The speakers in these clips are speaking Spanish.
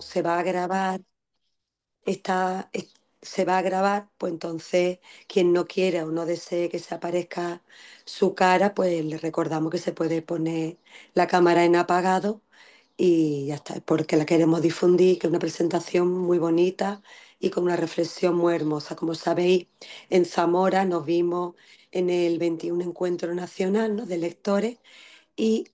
como se va a grabar se va a grabar, pues entonces quien no quiera o no desee que se aparezca su cara, pues le recordamos que se puede poner la cámara en apagado y ya está, porque la queremos difundir, que es una presentación muy bonita y con una reflexión muy hermosa. Como sabéis, en Zamora nos vimos en el 21 Encuentro Nacional, ¿no?, de lectores y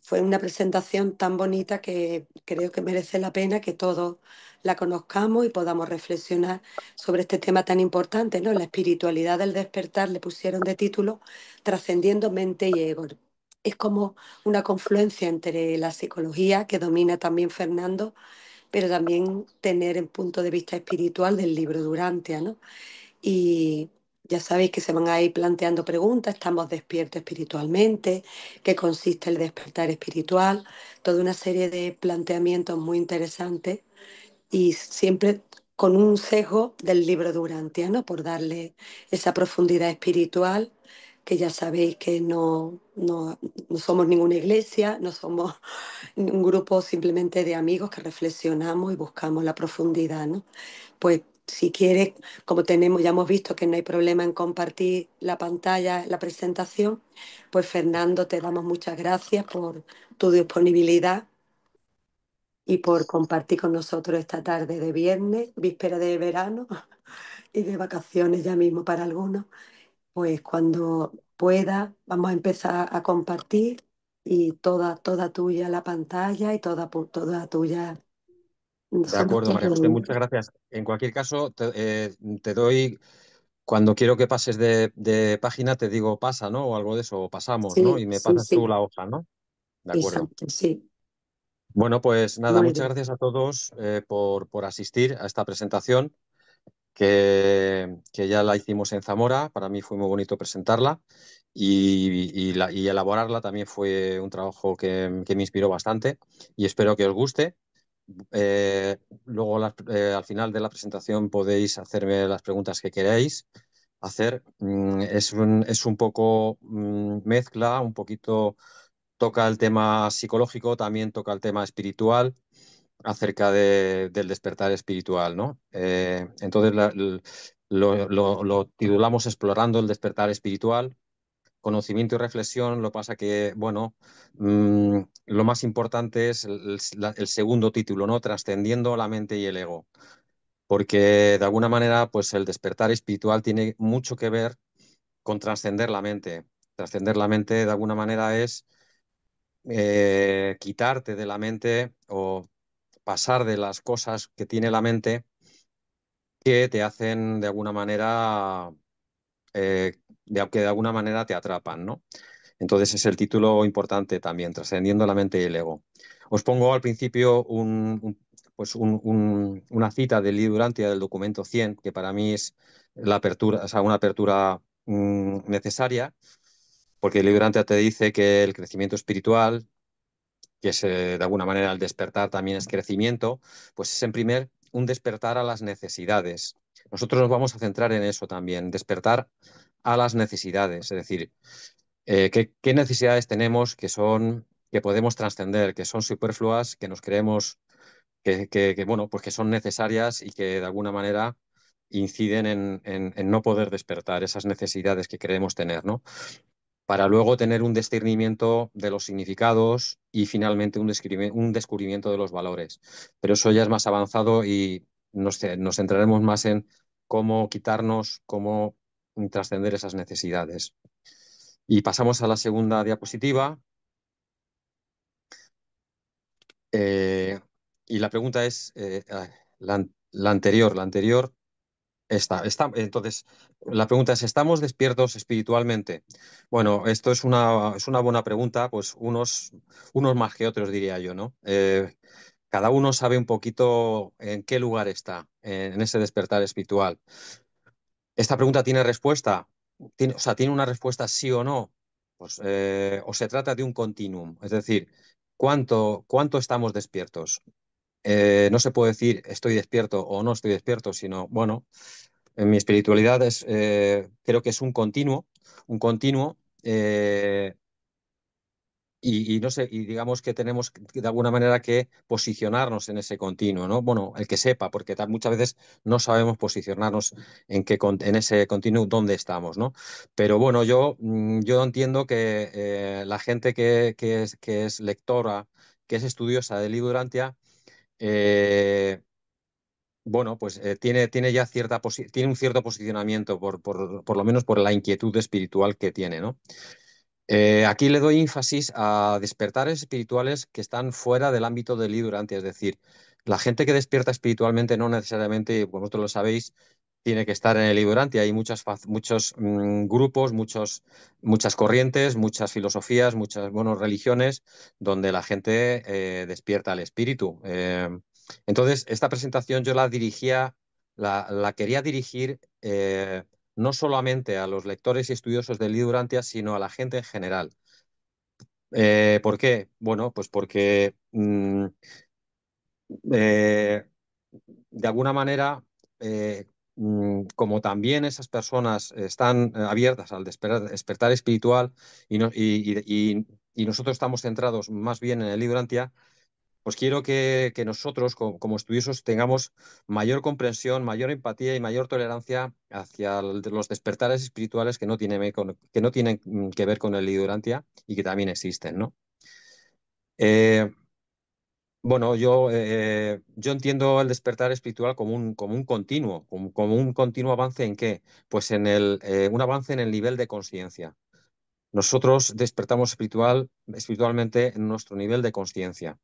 fue una presentación tan bonita que creo que merece la pena que todos la conozcamos y podamos reflexionar sobre este tema tan importante, ¿no? La espiritualidad del despertar, le pusieron de título Trascendiendo mente y ego. Es como una confluencia entre la psicología, que domina también Fernando, pero también tener el punto de vista espiritual del libro Durantia, ¿no? Y ya sabéis que se van a ir planteando preguntas, estamos despiertos espiritualmente, qué consiste el despertar espiritual, toda una serie de planteamientos muy interesantes y siempre con un sesgo del libro Durantia, ¿no? Por darle esa profundidad espiritual, que ya sabéis que no somos ninguna iglesia, no somos un grupo simplemente de amigos que reflexionamos y buscamos la profundidad, ¿no? Pues si quieres, como tenemos, ya hemos visto que no hay problema en compartir la pantalla, la presentación, pues Fernando, te damos muchas gracias por tu disponibilidad y por compartir con nosotros esta tarde de viernes, víspera de verano y de vacaciones ya mismo para algunos. Pues cuando pueda, vamos a empezar a compartir y toda tuya la pantalla y toda tuya De son acuerdo, nuestras María José, muchas preguntas. gracias. En cualquier caso, te doy, cuando quiero que pases de página, te digo pasa, ¿no? O algo de eso, o pasamos, ¿no? Sí, Y me sí, pasas tú sí, la hoja, ¿no? De acuerdo. exacto, sí, Bueno, pues nada, muy muchas bien. gracias a todos por asistir a esta presentación que ya la hicimos en Zamora. Para mí fue muy bonito presentarla y elaborarla también fue un trabajo que me inspiró bastante y espero que os guste. Luego, al final de la presentación, podéis hacerme las preguntas que queráis hacer. Es un poco mezcla, un poquito toca el tema psicológico, también toca el tema espiritual acerca del despertar espiritual, ¿no? Entonces lo titulamos Explorando el despertar espiritual, conocimiento y reflexión. Lo pasa que, bueno, lo más importante es el segundo título, ¿no? Trascendiendo la mente y el ego, porque de alguna manera, pues el despertar espiritual tiene mucho que ver con trascender la mente. Trascender la mente de alguna manera es quitarte de la mente o pasar de las cosas que tiene la mente que te hacen de alguna manera, que de alguna manera te atrapan, ¿no? Entonces es el título importante también, Trascendiendo la mente y el ego. Os pongo al principio una cita del libro Durantia del documento 100, que para mí es la apertura, o sea, una apertura necesaria, porque el libro Durantia te dice que el crecimiento espiritual, que es de alguna manera el despertar también es crecimiento, pues es en primer un despertar a las necesidades. Nosotros nos vamos a centrar en eso también, despertar a las necesidades, es decir, qué necesidades tenemos que podemos trascender, que son superfluas, que nos creemos bueno, pues que son necesarias y que de alguna manera inciden en no poder despertar esas necesidades que creemos tener, ¿no? Para luego tener un discernimiento de los significados y finalmente un descubrimiento de los valores. Pero eso ya es más avanzado y nos centraremos más en cómo quitarnos, cómo trascender esas necesidades. Y pasamos a la segunda diapositiva. eh, y la pregunta es, la anterior. Entonces, la pregunta es, ¿estamos despiertos espiritualmente? Bueno, esto es una buena pregunta, pues unos más que otros, diría yo, ¿no? Cada uno sabe un poquito en qué lugar está en ese despertar espiritual. ¿Esta pregunta tiene respuesta? O sea, ¿tiene una respuesta sí o no? Pues, o se trata de un continuum, es decir, ¿cuánto estamos despiertos? No se puede decir estoy despierto o no estoy despierto, sino, bueno, en mi espiritualidad creo que es un continuo, y no sé, y digamos que tenemos de alguna manera que posicionarnos en ese continuo, ¿no? Bueno, el que sepa, porque muchas veces no sabemos posicionarnos en ese continuo dónde estamos, ¿no? Pero bueno, yo entiendo que la gente que es lectora, que es estudiosa del libro Durantia, eh, bueno, pues tiene ya tiene un cierto posicionamiento, por lo menos por la inquietud espiritual que tiene, ¿no? Aquí le doy énfasis a despertares espirituales que están fuera del ámbito del Durante, es decir, la gente que despierta espiritualmente no necesariamente, y vosotros lo sabéis, tiene que estar en el Durante. Hay muchos grupos, muchas corrientes, muchas filosofías, muchas bueno, religiones donde la gente despierta el espíritu. Entonces, esta presentación yo la quería dirigir. No solamente a los lectores y estudiosos del libro Durantia, sino a la gente en general. ¿Por qué? Bueno, pues porque eh, de alguna manera, eh, como también esas personas están abiertas al despertar espiritual y nosotros estamos centrados más bien en el libro Durantia, pues quiero que nosotros, como estudiosos, tengamos mayor comprensión, mayor empatía y mayor tolerancia hacia los despertares espirituales que no tienen que ver con el Lidurantia y que también existen, ¿no? Eh, bueno, yo entiendo el despertar espiritual como un continuo, como un continuo avance ¿en qué? Pues un avance en el nivel de conciencia. Nosotros despertamos espiritualmente en nuestro nivel de conciencia.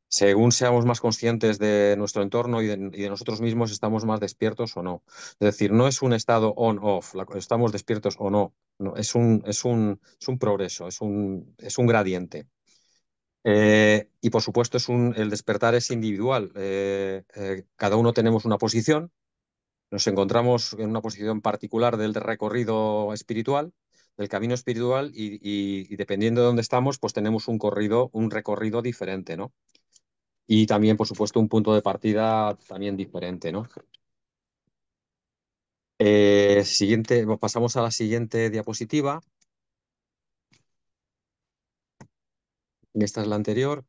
Según seamos más conscientes de nuestro entorno y de nosotros mismos, estamos más despiertos o no. Es decir, no es un estado on-off, estamos despiertos o no. No, es un progreso, es un gradiente. Y por supuesto, el despertar es individual. Cada uno tenemos una posición, nos encontramos en una posición particular del recorrido espiritual, del camino espiritual, y dependiendo de dónde estamos, pues tenemos un recorrido diferente, ¿no? Y también, por supuesto, un punto de partida también diferente, ¿no? Pasamos a la siguiente diapositiva. Esta es la anterior.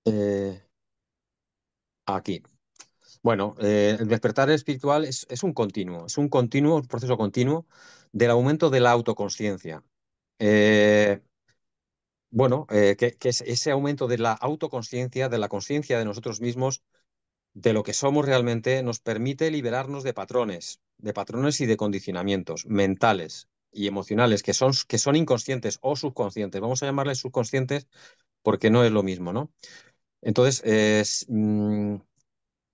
Eh, Aquí. Bueno, el despertar espiritual es un continuo, un proceso continuo del aumento de la autoconsciencia. Eh, que es ese aumento de la autoconsciencia, de la conciencia de nosotros mismos, de lo que somos realmente, nos permite liberarnos de patrones y de condicionamientos mentales y emocionales que son inconscientes o subconscientes. Vamos a llamarles subconscientes porque no es lo mismo, ¿no? Entonces,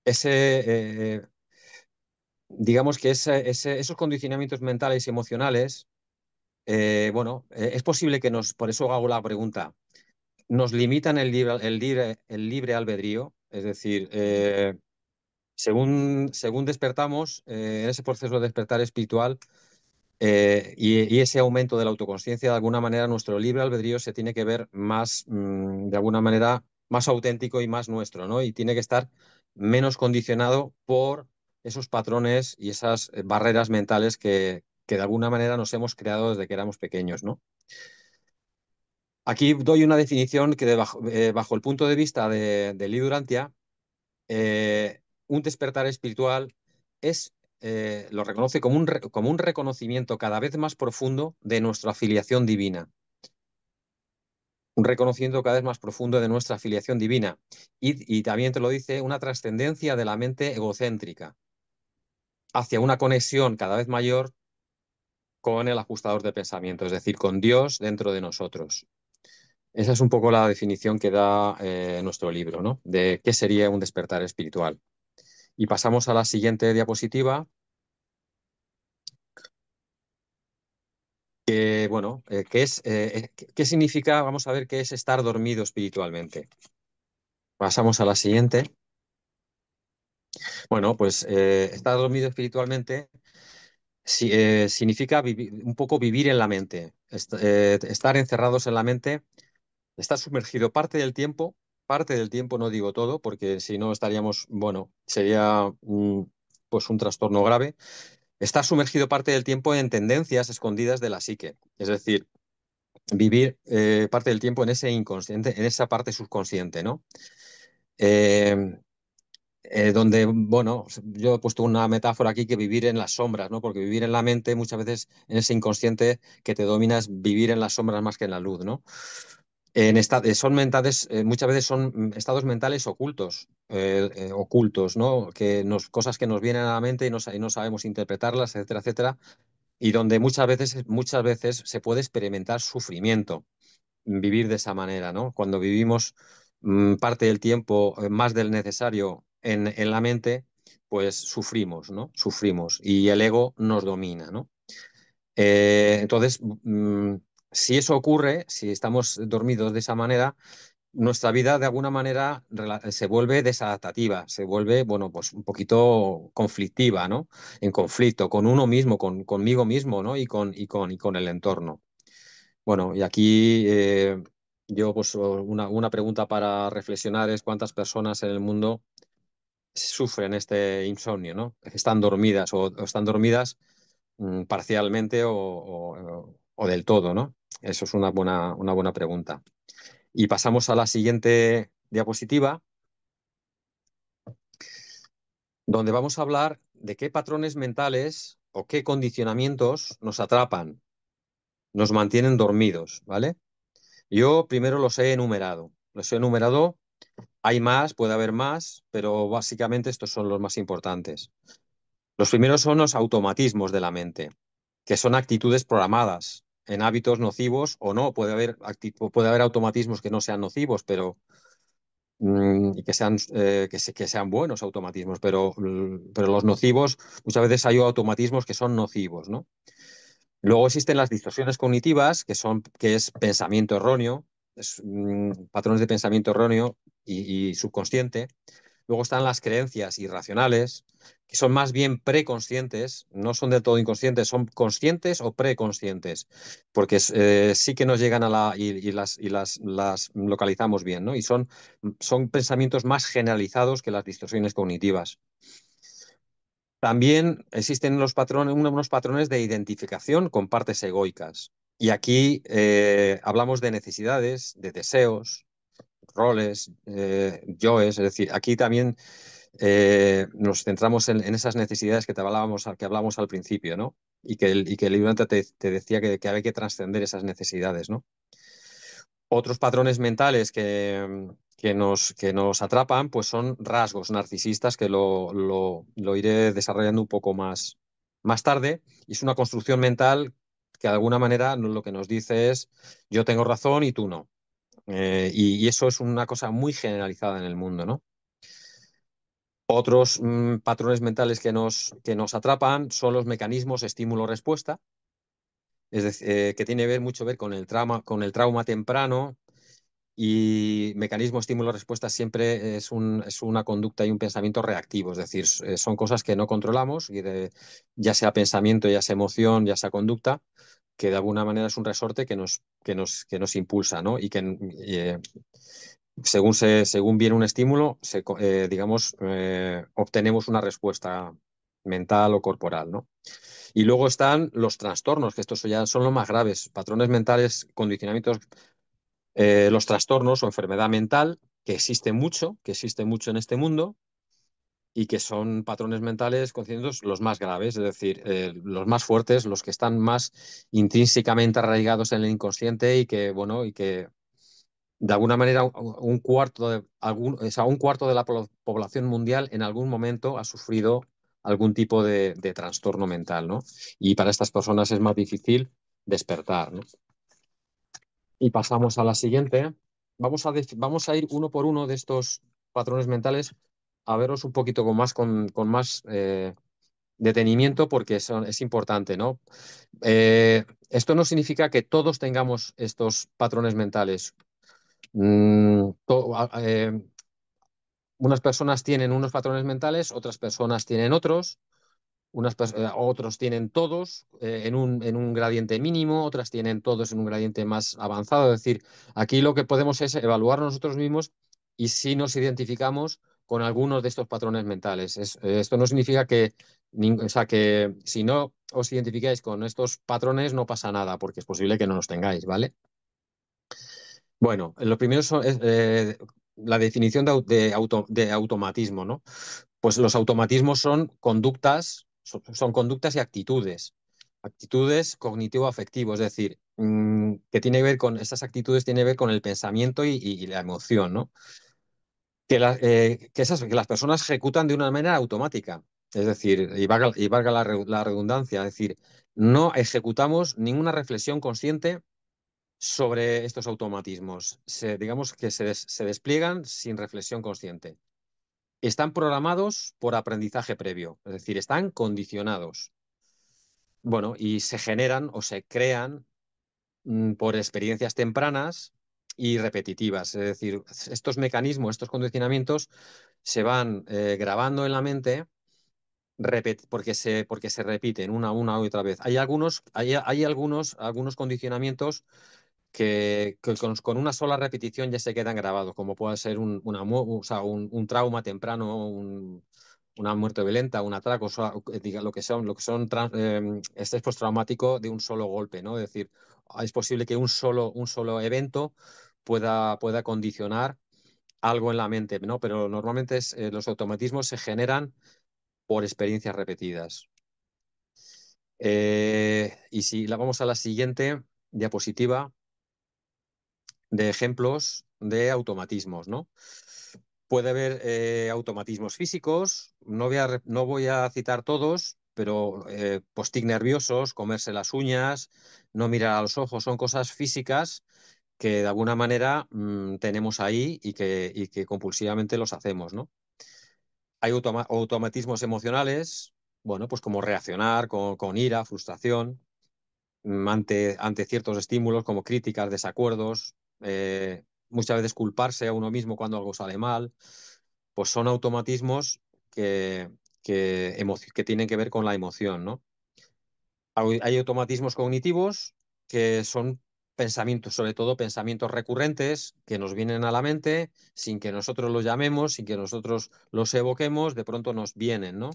ese, digamos que esos condicionamientos mentales y emocionales, es posible por eso hago la pregunta, nos limitan el libre albedrío, es decir, según despertamos, en ese proceso de despertar espiritual y ese aumento de la autoconsciencia, de alguna manera nuestro libre albedrío se tiene que ver más, de alguna manera, más auténtico y más nuestro, ¿no? Y tiene que estar menos condicionado por esos patrones y esas barreras mentales que de alguna manera nos hemos creado desde que éramos pequeños, ¿no? Aquí doy una definición que bajo el punto de vista de Lee Durantia, un despertar espiritual lo reconoce como un reconocimiento cada vez más profundo de nuestra afiliación divina. Un reconocimiento cada vez más profundo de nuestra afiliación divina. Y también te lo dice, una trascendencia de la mente egocéntrica hacia una conexión cada vez mayor con el ajustador de pensamiento, es decir, con Dios dentro de nosotros. Esa es un poco la definición que da nuestro libro, ¿no? De qué sería un despertar espiritual. Y pasamos a la siguiente diapositiva. ¿Qué significa? Vamos a ver qué es estar dormido espiritualmente. Pasamos a la siguiente. Bueno, pues estar dormido espiritualmente significa un poco vivir en la mente, estar encerrados en la mente, estar sumergido parte del tiempo, no digo todo, porque si no estaríamos, bueno, sería pues un trastorno grave. Está sumergido parte del tiempo en tendencias escondidas de la psique. Es decir, vivir parte del tiempo en ese inconsciente, en esa parte subconsciente, ¿no? Eh, donde, bueno, yo he puesto una metáfora aquí que vivir en las sombras, ¿no? Porque vivir en la mente, muchas veces en ese inconsciente que te domina es vivir en las sombras más que en la luz, ¿no? Son mentales, muchas veces son estados mentales ocultos, ocultos, ¿no? Cosas que nos vienen a la mente y no sabemos interpretarlas, etcétera, etcétera, y donde muchas veces se puede experimentar sufrimiento, vivir de esa manera, ¿no? Cuando vivimos parte del tiempo más del necesario en la mente, pues sufrimos, ¿no? Sufrimos y el ego nos domina, ¿no? Entonces, si eso ocurre, si estamos dormidos de esa manera, nuestra vida de alguna manera se vuelve desadaptativa, se vuelve, bueno, pues un poquito conflictiva, ¿no? En conflicto con uno mismo, conmigo mismo, ¿no? Y con el entorno. Bueno, y aquí yo, pues una pregunta para reflexionar es cuántas personas en el mundo sufren este insomnio, ¿no? Están dormidas o están dormidas parcialmente o del todo, ¿no? Eso es una buena pregunta. Y pasamos a la siguiente diapositiva, donde vamos a hablar de qué patrones mentales o qué condicionamientos nos atrapan, nos mantienen dormidos, ¿vale? Yo primero los he enumerado. Los he enumerado, hay más, puede haber más, pero básicamente estos son los más importantes. Los primeros son los automatismos de la mente, que son actitudes programadas en hábitos nocivos o no. Puede haber automatismos que no sean nocivos, pero y que sean, que sean buenos automatismos, pero los nocivos, muchas veces hay automatismos que son nocivos, ¿no? Luego existen las distorsiones cognitivas, que es pensamiento erróneo, patrones de pensamiento erróneo y subconsciente. Luego están las creencias irracionales, que son más bien preconscientes, no son del todo inconscientes, son conscientes o preconscientes, porque sí que nos llegan las localizamos bien, ¿no? Y son pensamientos más generalizados que las distorsiones cognitivas. También existen unos patrones de identificación con partes egoicas. Y aquí hablamos de necesidades, de deseos, roles, yoes, es decir, aquí también nos centramos en esas necesidades que hablábamos al principio, ¿no? Y que el libro te decía que hay que trascender esas necesidades, ¿no? Otros patrones mentales que nos atrapan, pues son rasgos narcisistas que lo iré desarrollando un poco más tarde. Y es una construcción mental que de alguna manera lo que nos dice es yo tengo razón y tú no. Y eso es una cosa muy generalizada en el mundo, ¿no? Otros patrones mentales que nos atrapan son los mecanismos estímulo-respuesta, es decir, que tiene mucho que ver con el trauma temprano y mecanismo estímulo-respuesta siempre es una conducta y un pensamiento reactivo, es decir, son cosas que no controlamos, ya sea pensamiento, ya sea emoción, ya sea conducta, que de alguna manera es un resorte que nos impulsa, ¿no? Y según viene un estímulo, digamos, obtenemos una respuesta mental o corporal, ¿no? Y luego están los trastornos, que estos ya son los más graves, patrones mentales, condicionamientos, los trastornos o enfermedad mental, que existe mucho en este mundo y que son patrones mentales conocidos los más graves, es decir, los más fuertes, los que están más intrínsecamente arraigados en el inconsciente bueno, y que de alguna manera un cuarto de la población mundial en algún momento ha sufrido algún tipo de trastorno mental, ¿no? Y para estas personas es más difícil despertar, ¿no? Y pasamos a la siguiente. Vamos a ir uno por uno de estos patrones mentales a veros un poquito con más detenimiento porque es importante, ¿no? Esto no significa que todos tengamos estos patrones mentales. Mm, to- a- eh, Unas personas tienen unos patrones mentales, otras personas tienen otros, otros tienen todos en un gradiente mínimo, otras tienen todos en un gradiente más avanzado. Es decir, aquí lo que podemos es evaluar nosotros mismos y si nos identificamos con algunos de estos patrones mentales. Esto no significa o sea, que si no os identificáis con estos patrones no pasa nada, porque es posible que no los tengáis, ¿vale? Bueno, lo primero es la definición de automatismo, ¿no? Pues los automatismos son conductas, son conductas y actitudes. Actitudes cognitivo-afectivo, es decir, que tiene que ver con, estas actitudes tienen que ver con el pensamiento y la emoción, ¿no? Que las personas ejecutan de una manera automática. Es decir, y valga la redundancia, es decir, no ejecutamos ninguna reflexión consciente sobre estos automatismos. Digamos que se despliegan sin reflexión consciente. Están programados por aprendizaje previo, es decir, están condicionados. Bueno, y se generan o se crean por experiencias tempranas y repetitivas. Es decir, estos mecanismos, estos condicionamientos se van grabando en la mente porque se repiten una y otra vez. Hay algunos condicionamientos que con una sola repetición ya se quedan grabados, como puede ser o sea, un trauma temprano, una muerte violenta, un atraco, o sea, lo que son estrés postraumático de un solo golpe, ¿no? Es decir, es posible que un solo evento pueda condicionar algo en la mente, ¿no? Pero normalmente los automatismos se generan por experiencias repetidas. Y si vamos a la siguiente diapositiva de ejemplos de automatismos, ¿no? Puede haber automatismos físicos, no voy a citar todos, pero post-it nerviosos, comerse las uñas, no mirar a los ojos, son cosas físicas que de alguna manera tenemos ahí y que compulsivamente los hacemos, ¿no? Hay automatismos emocionales, bueno, pues como reaccionar con ira, frustración, ante ciertos estímulos como críticas, desacuerdos, muchas veces culparse a uno mismo cuando algo sale mal, pues son automatismos que, que tienen que ver con la emoción, ¿no? Hay automatismos cognitivos que son pensamientos, sobre todo pensamientos recurrentes que nos vienen a la mente sin que nosotros los llamemos, sin que nosotros los evoquemos, de pronto nos vienen, ¿no?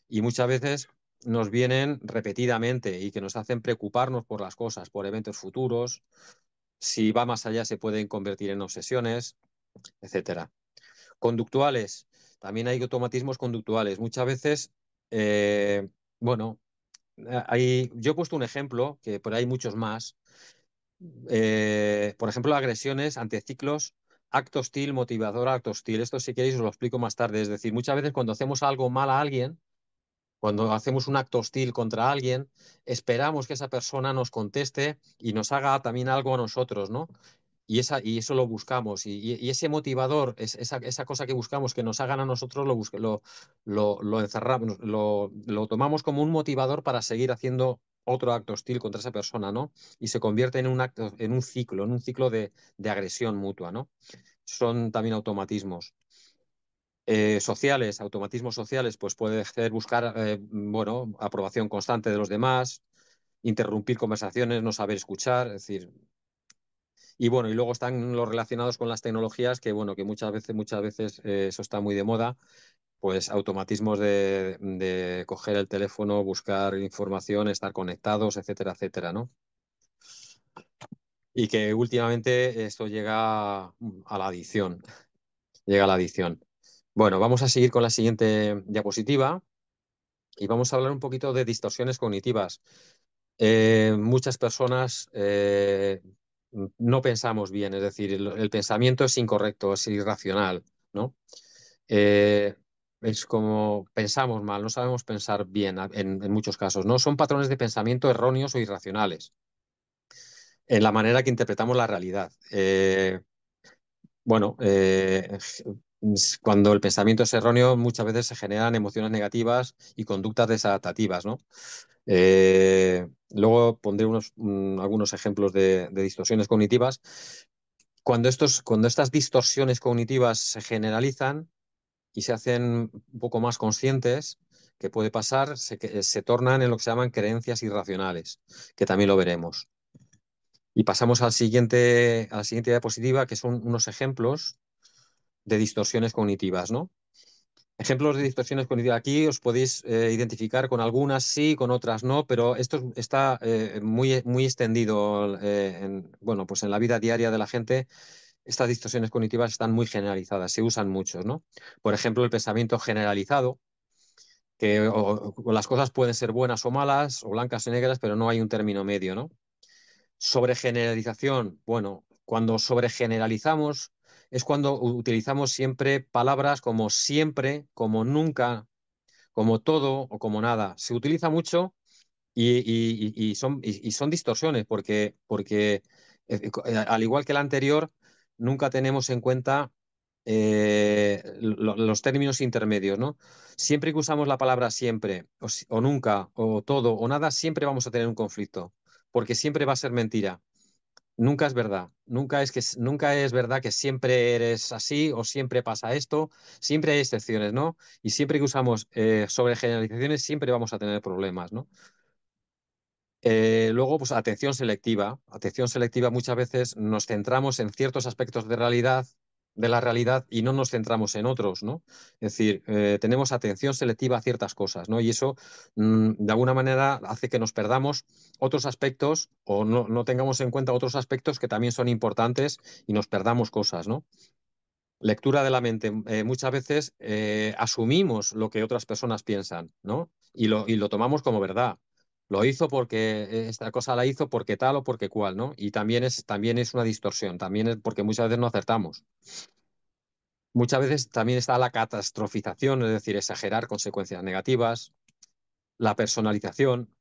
Y muchas veces nos vienen repetidamente y que nos hacen preocuparnos por las cosas, por eventos futuros. Si va más allá, se pueden convertir en obsesiones, etcétera. Conductuales. También hay automatismos conductuales. Muchas veces, bueno, yo he puesto un ejemplo, que por ahí hay muchos más. Por ejemplo, agresiones, anteciclos, acto hostil, motivador, acto hostil. Esto, si queréis, os lo explico más tarde. Es decir, muchas veces cuando hacemos algo mal a alguien, cuando hacemos un acto hostil contra alguien, esperamos que esa persona nos conteste y nos haga también algo a nosotros, ¿no? Y eso lo buscamos. Y ese motivador, esa cosa que buscamos que nos hagan a nosotros, lo encerramos, lo tomamos como un motivador para seguir haciendo otro acto hostil contra esa persona, ¿no? Y se convierte en un ciclo de agresión mutua, ¿no? Son también automatismos sociales, automatismos sociales, pues puede ser buscar, bueno, aprobación constante de los demás, interrumpir conversaciones, no saber escuchar, es decir, y bueno, y luego están los relacionados con las tecnologías, que bueno, que muchas veces eso está muy de moda, pues automatismos de coger el teléfono, buscar información, estar conectados, etcétera, etcétera, ¿no? Y que últimamente esto llega a la adicción, llega a la adicción. Bueno, vamos a seguir con la siguiente diapositiva. Y vamos a hablar un poquito de distorsiones cognitivas. Muchas personas no pensamos bien, es decir, el pensamiento es incorrecto, es irracional, ¿no? Eh, es como pensamos mal, no sabemos pensar bien en muchos casos, ¿no? Son patrones de pensamiento erróneos o irracionales en la manera que interpretamos la realidad. Bueno, cuando el pensamiento es erróneo, muchas veces se generan emociones negativas y conductas desadaptativas, ¿no? Luego pondré algunos ejemplos de distorsiones cognitivas. Cuando estas distorsiones cognitivas se generalizan y se hacen un poco más conscientes, ¿qué puede pasar? Se tornan en lo que se llaman creencias irracionales, que también lo veremos. Y pasamos a la siguiente diapositiva, que son unos ejemplos de distorsiones cognitivas, ¿no? Ejemplos de distorsiones cognitivas. Aquí os podéis identificar con algunas sí, con otras no, pero esto está muy, muy extendido bueno, pues en la vida diaria de la gente. Estas distorsiones cognitivas están muy generalizadas, se usan mucho, ¿no? Por ejemplo, el pensamiento generalizado, que o las cosas pueden ser buenas o malas, o blancas o negras, pero no hay un término medio, ¿no? Sobregeneralización, bueno, cuando sobregeneralizamos es cuando utilizamos siempre palabras como siempre, como nunca, como todo o como nada. Se utiliza mucho y son distorsiones porque al igual que la anterior, nunca tenemos en cuenta los términos intermedios, ¿no? Siempre que usamos la palabra siempre o nunca o todo o nada, siempre vamos a tener un conflicto, porque siempre va a ser mentira. Nunca es verdad. Nunca es verdad que siempre eres así o siempre pasa esto. Siempre hay excepciones, ¿no? Y siempre que usamos sobre generalizaciones, siempre vamos a tener problemas, ¿no? Luego, pues atención selectiva. Atención selectiva muchas veces nos centramos en ciertos aspectos de la realidad y no nos centramos en otros, ¿no? Es decir, tenemos atención selectiva a ciertas cosas, ¿no? Y eso, de alguna manera, hace que nos perdamos otros aspectos o no tengamos en cuenta otros aspectos que también son importantes y nos perdamos cosas, ¿no? Lectura de la mente. Muchas veces asumimos lo que otras personas piensan, ¿no? Y lo tomamos como verdad. Lo hizo porque esta cosa la hizo porque tal o porque cual, ¿no? Y también es una distorsión, también es porque muchas veces no acertamos. Muchas veces también está la catastrofización, es decir, exagerar consecuencias negativas, la personalización,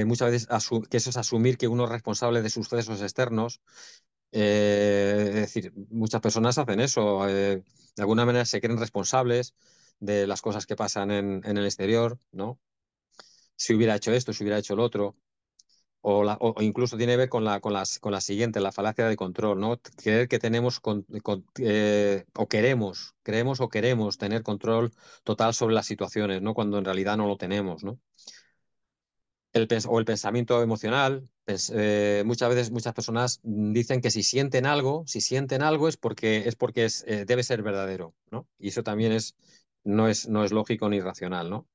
muchas veces que eso es asumir que uno es responsable de sucesos externos. Es decir, muchas personas hacen eso. De alguna manera se creen responsables de las cosas que pasan en el exterior, ¿no? Si hubiera hecho esto, si hubiera hecho lo otro. O incluso tiene que ver con la siguiente, la falacia de control, ¿no? Creer que tenemos o creemos o queremos tener control total sobre las situaciones, ¿no? Cuando en realidad no lo tenemos, ¿no? O el pensamiento emocional. Muchas veces muchas personas dicen que si sienten algo debe ser verdadero, ¿no? Y eso también no es lógico ni racional, ¿no?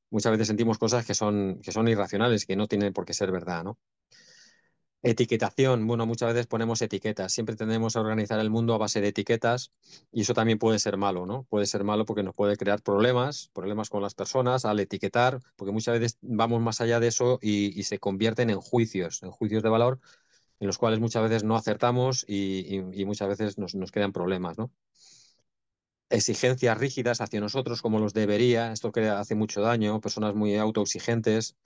Muchas veces sentimos cosas que son irracionales, que no tienen por qué ser verdad, ¿no? Etiquetación, bueno, muchas veces ponemos etiquetas, siempre tendemos a organizar el mundo a base de etiquetas y eso también puede ser malo, ¿no? Puede ser malo porque nos puede crear problemas con las personas al etiquetar, porque muchas veces vamos más allá de eso y se convierten en juicios de valor, en los cuales muchas veces no acertamos y muchas veces nos crean problemas, ¿no? Exigencias rígidas hacia nosotros como los debería, esto que hace mucho daño, personas muy autoexigentes,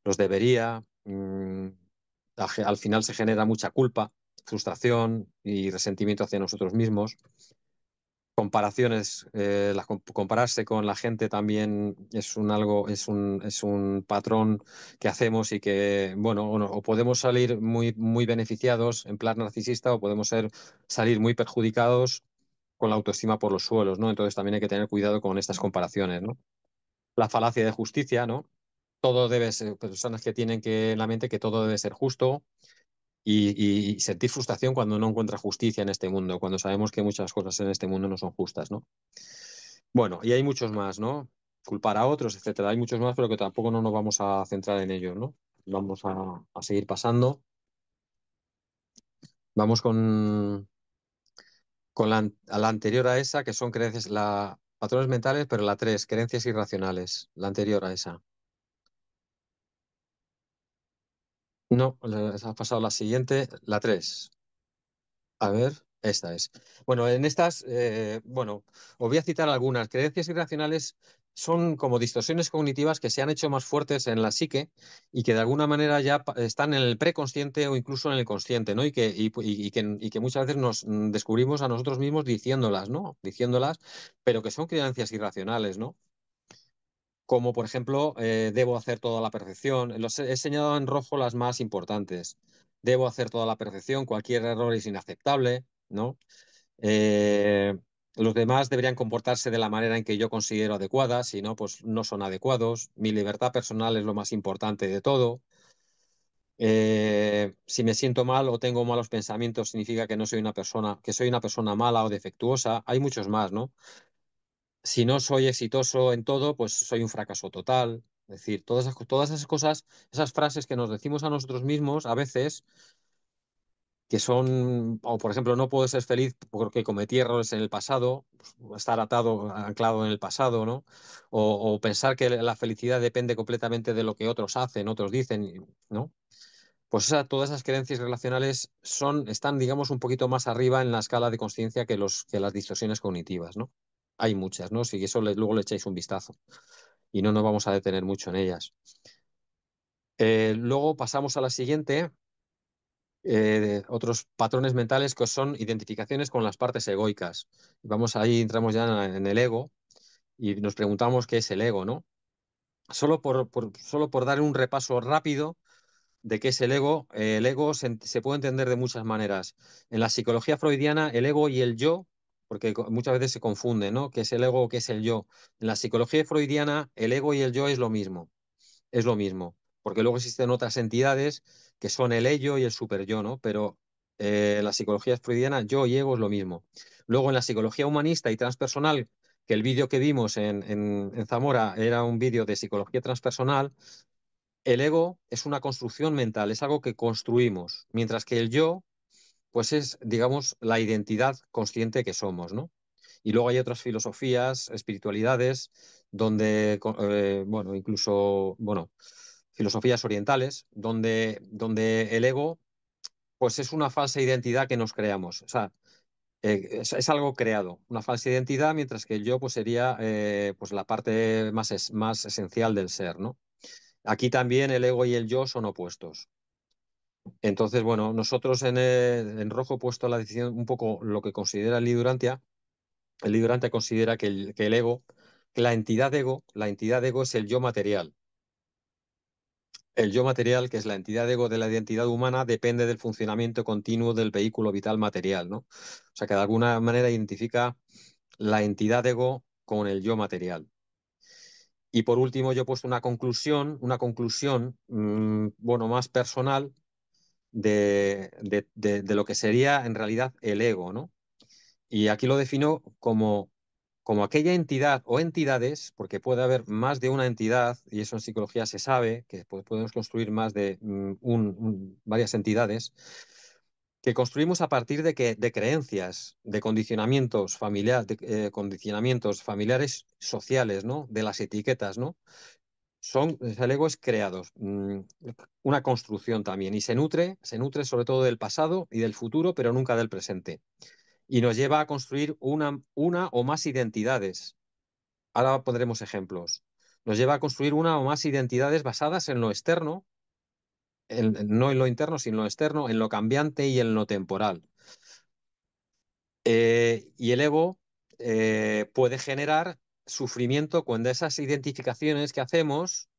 los debería, al final se genera mucha culpa, frustración y resentimiento hacia nosotros mismos. Comparaciones, compararse con la gente también es un patrón que hacemos y que, bueno, o podemos salir muy, muy beneficiados en plan narcisista o podemos salir muy perjudicados con la autoestima por los suelos, ¿no? Entonces también hay que tener cuidado con estas comparaciones, ¿no? La falacia de justicia, ¿no? Todo debe ser, personas que tienen en la mente que todo debe ser justo y sentir frustración cuando no encuentra justicia en este mundo, cuando sabemos que muchas cosas en este mundo no son justas, ¿no? Bueno, y hay muchos más, ¿no? Culpar a otros, etcétera. Hay muchos más, pero que tampoco no nos vamos a centrar en ellos, ¿no? Vamos a seguir pasando. Vamos con la anterior a esa, que son creencias, patrones mentales, pero la 3 creencias irracionales, la anterior a esa. No, ha pasado la siguiente, la 3. A ver, esta es. Bueno, en estas, bueno, os voy a citar algunas. Creencias irracionales son como distorsiones cognitivas que se han hecho más fuertes en la psique y que de alguna manera ya están en el preconsciente o incluso en el consciente, ¿no? Y que muchas veces nos descubrimos a nosotros mismos diciéndolas, ¿no? Diciéndolas, pero que son creencias irracionales, ¿no? Como por ejemplo, debo hacer toda la perfección. He señalado en rojo las más importantes. Debo hacer toda la perfección, cualquier error es inaceptable, ¿no? Eh, los demás deberían comportarse de la manera en que yo considero adecuada, si no, pues no son adecuados. Mi libertad personal es lo más importante de todo. Si me siento mal o tengo malos pensamientos, significa que no soy una persona, que soy una persona mala o defectuosa. Hay muchos más, ¿no? si no soy exitoso en todo, pues soy un fracaso total. Es decir, todas esas cosas, esas frases que nos decimos a nosotros mismos a veces, que son, o por ejemplo, no puedo ser feliz porque cometí errores en el pasado, pues, estar atado, anclado en el pasado, ¿no? O pensar que la felicidad depende completamente de lo que otros hacen, otros dicen, ¿no? Pues todas esas creencias relacionales están, digamos, un poquito más arriba en la escala de conciencia que las distorsiones cognitivas, ¿no? Hay muchas, ¿no? Si eso luego le echáis un vistazo y no nos vamos a detener mucho en ellas. Luego pasamos a la siguiente, otros patrones mentales que son identificaciones con las partes egoicas. Vamos ahí, entramos ya en el ego y nos preguntamos qué es el ego, ¿no? Solo por dar un repaso rápido de qué es el ego se puede entender de muchas maneras. En la psicología freudiana, el ego y el yo, porque muchas veces se confunde, ¿no? ¿Qué es el ego o qué es el yo? En la psicología freudiana, el ego y el yo es lo mismo, porque luego existen otras entidades que son el ello y el superyo, ¿no? Pero en la psicología freudiana, yo y ego es lo mismo. Luego en la psicología humanista y transpersonal, que el vídeo que vimos en Zamora era un vídeo de psicología transpersonal, el ego es una construcción mental, es algo que construimos, mientras que el yo, pues es, digamos, la identidad consciente que somos, ¿no? Y luego hay otras filosofías, espiritualidades, donde, bueno, incluso, bueno, filosofías orientales, donde el ego, pues es una falsa identidad que nos creamos. O sea, es algo creado, una falsa identidad, mientras que el yo, pues sería, pues la parte más esencial del ser, ¿no? Aquí también el ego y el yo son opuestos. Entonces, bueno, nosotros en rojo he puesto la decisión un poco lo que considera el Lidurantia. El Lidurantia considera que el ego, que la entidad ego es el yo material. El yo material, que es la entidad ego de la identidad humana, depende del funcionamiento continuo del vehículo vital material, ¿no? O sea, que de alguna manera identifica la entidad ego con el yo material. Y por último, yo he puesto una conclusión, bueno, más personal de lo que sería en realidad el ego, ¿no? Y aquí lo defino como aquella entidad o entidades, porque puede haber más de una entidad, y eso en psicología se sabe, que podemos construir más de varias entidades, que construimos a partir de creencias, de condicionamientos condicionamientos familiares sociales, ¿no? De las etiquetas, ¿no? El ego es creado, una construcción también, y se nutre sobre todo del pasado y del futuro, pero nunca del presente. Y nos lleva a construir una o más identidades. Ahora pondremos ejemplos. Nos lleva a construir una o más identidades basadas en lo externo, no en lo interno, sino en lo externo, en lo cambiante y en lo temporal. Y el ego puede generar sufrimiento cuando esas identificaciones que hacemos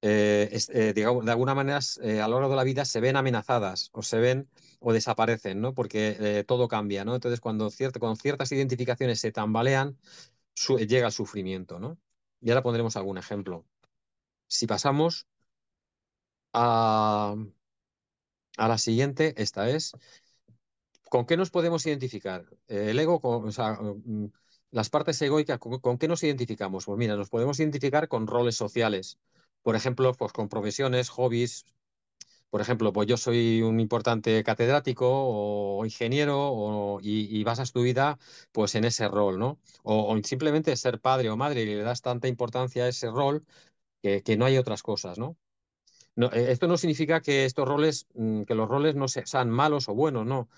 digamos, de alguna manera a lo largo de la vida se ven amenazadas o se ven o desaparecen, ¿no? Porque todo cambia, ¿no? Entonces, cuando ciertas identificaciones se tambalean, llega el sufrimiento, ¿no? Y ahora pondremos algún ejemplo. Si pasamos a, a la siguiente, esta es, ¿con qué nos podemos identificar? El ego, o sea, las partes egoicas, ¿con qué nos identificamos? Pues mira, nos podemos identificar con roles sociales. Por ejemplo, pues con profesiones, hobbies. Por ejemplo, pues yo soy un importante catedrático o ingeniero y basas tu vida pues en ese rol, ¿no? O simplemente ser padre o madre y le das tanta importancia a ese rol que no hay otras cosas, ¿no? Esto no significa que estos roles, que los roles no sean malos o buenos, no.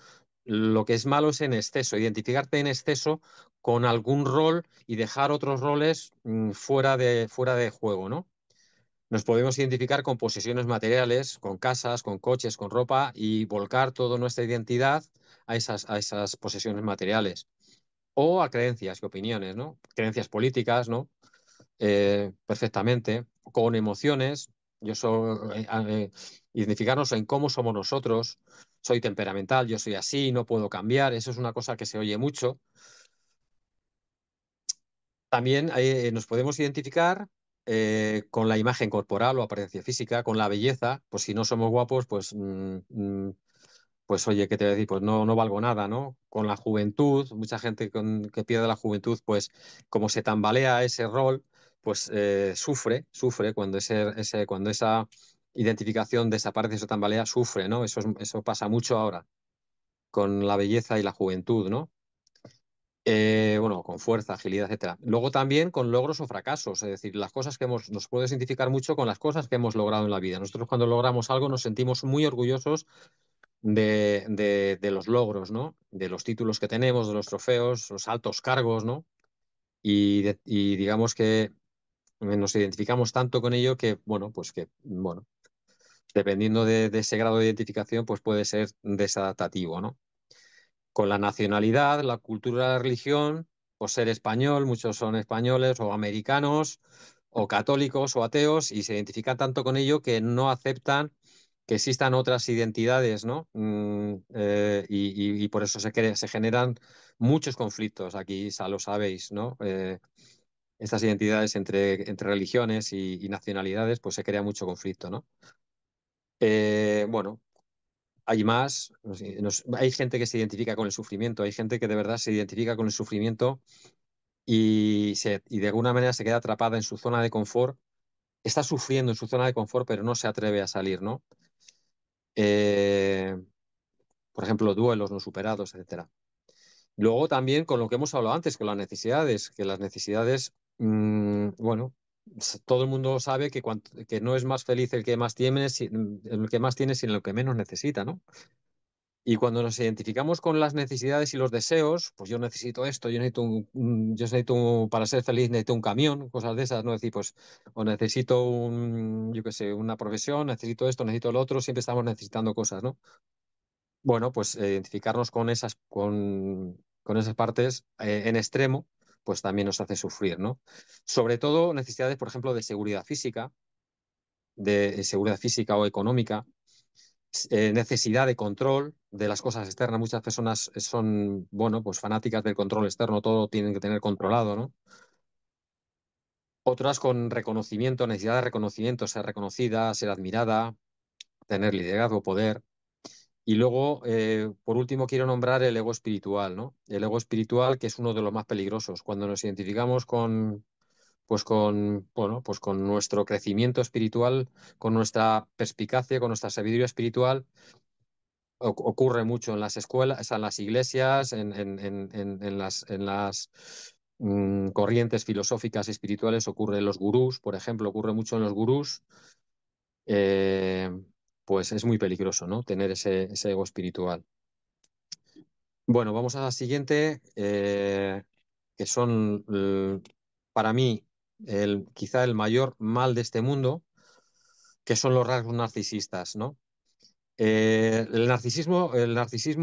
Lo que es malo es en exceso, identificarte en exceso con algún rol y dejar otros roles fuera de juego, ¿no? Nos podemos identificar con posesiones materiales, con casas, con coches, con ropa y volcar toda nuestra identidad a esas posesiones materiales. O a creencias y opiniones, ¿no? Creencias políticas, ¿no? Perfectamente. Con emociones. Yo soy, identificarnos en cómo somos nosotros. Soy temperamental, yo soy así, no puedo cambiar. Eso es una cosa que se oye mucho. También nos podemos identificar con la imagen corporal o apariencia física, con la belleza. Pues si no somos guapos, pues oye, ¿qué te voy a decir? Pues no, no valgo nada, ¿no? Con la juventud, mucha gente que pierde la juventud, pues como se tambalea ese rol, pues sufre cuando cuando esa identificación desaparece, se tambalea, sufre, ¿no? Eso pasa mucho ahora con la belleza y la juventud, ¿no? Bueno, con fuerza, agilidad, etcétera. Luego también con logros o fracasos, es decir, las cosas que nos puede identificar mucho con las cosas que hemos logrado en la vida. Nosotros cuando logramos algo nos sentimos muy orgullosos de los logros, ¿no? De los títulos que tenemos, de los trofeos, los altos cargos, ¿no? Y digamos que nos identificamos tanto con ello que, bueno, dependiendo de ese grado de identificación, pues puede ser desadaptativo, ¿no? Con la nacionalidad, la cultura, la religión, o ser español, muchos son españoles o americanos o católicos o ateos y se identifican tanto con ello que no aceptan que existan otras identidades, ¿no? Y por eso se generan muchos conflictos, aquí ya lo sabéis, ¿no? Estas identidades entre religiones y nacionalidades, pues se crea mucho conflicto, ¿no? Bueno, hay más, no sé, hay gente que se identifica con el sufrimiento, hay gente que de verdad se identifica con el sufrimiento y de alguna manera se queda atrapada en su zona de confort, está sufriendo en su zona de confort, pero no se atreve a salir, ¿no? Eh, por ejemplo, duelos no superados, etcétera. Luego también con lo que hemos hablado antes, con las necesidades, que las necesidades, bueno, todo el mundo sabe que no es más feliz el que más tiene, el que más tiene, sino el que menos necesita, ¿no? Y cuando nos identificamos con las necesidades y los deseos, pues yo necesito esto, yo necesito para ser feliz necesito un camión, cosas de esas, ¿no? Es decir, pues, o necesito yo qué sé, una profesión, necesito esto, necesito lo otro, siempre estamos necesitando cosas, ¿no? Bueno, pues identificarnos con esas partes en extremo, pues también nos hace sufrir, ¿no? Sobre todo necesidades, por ejemplo, de seguridad física o económica, necesidad de control de las cosas externas. Muchas personas son, bueno, pues fanáticas del control externo, todo tienen que tener controlado, ¿no? Otras con reconocimiento, necesidad de reconocimiento, ser reconocida, ser admirada, tener liderazgo, poder. Y luego, por último, quiero nombrar el ego espiritual, ¿no? El ego espiritual, que es uno de los más peligrosos. Cuando nos identificamos bueno, pues con nuestro crecimiento espiritual, con nuestra perspicacia, con nuestra sabiduría espiritual, ocurre mucho en las escuelas, en las iglesias, en las corrientes filosóficas y espirituales, ocurre en los gurús, por ejemplo, ocurre mucho en los gurús. eh, pues es muy peligroso, ¿no? Tener ese ego espiritual. Bueno, vamos a la siguiente, que son, para mí, quizá el mayor mal de este mundo, que son los rasgos narcisistas, ¿no? El narcisismo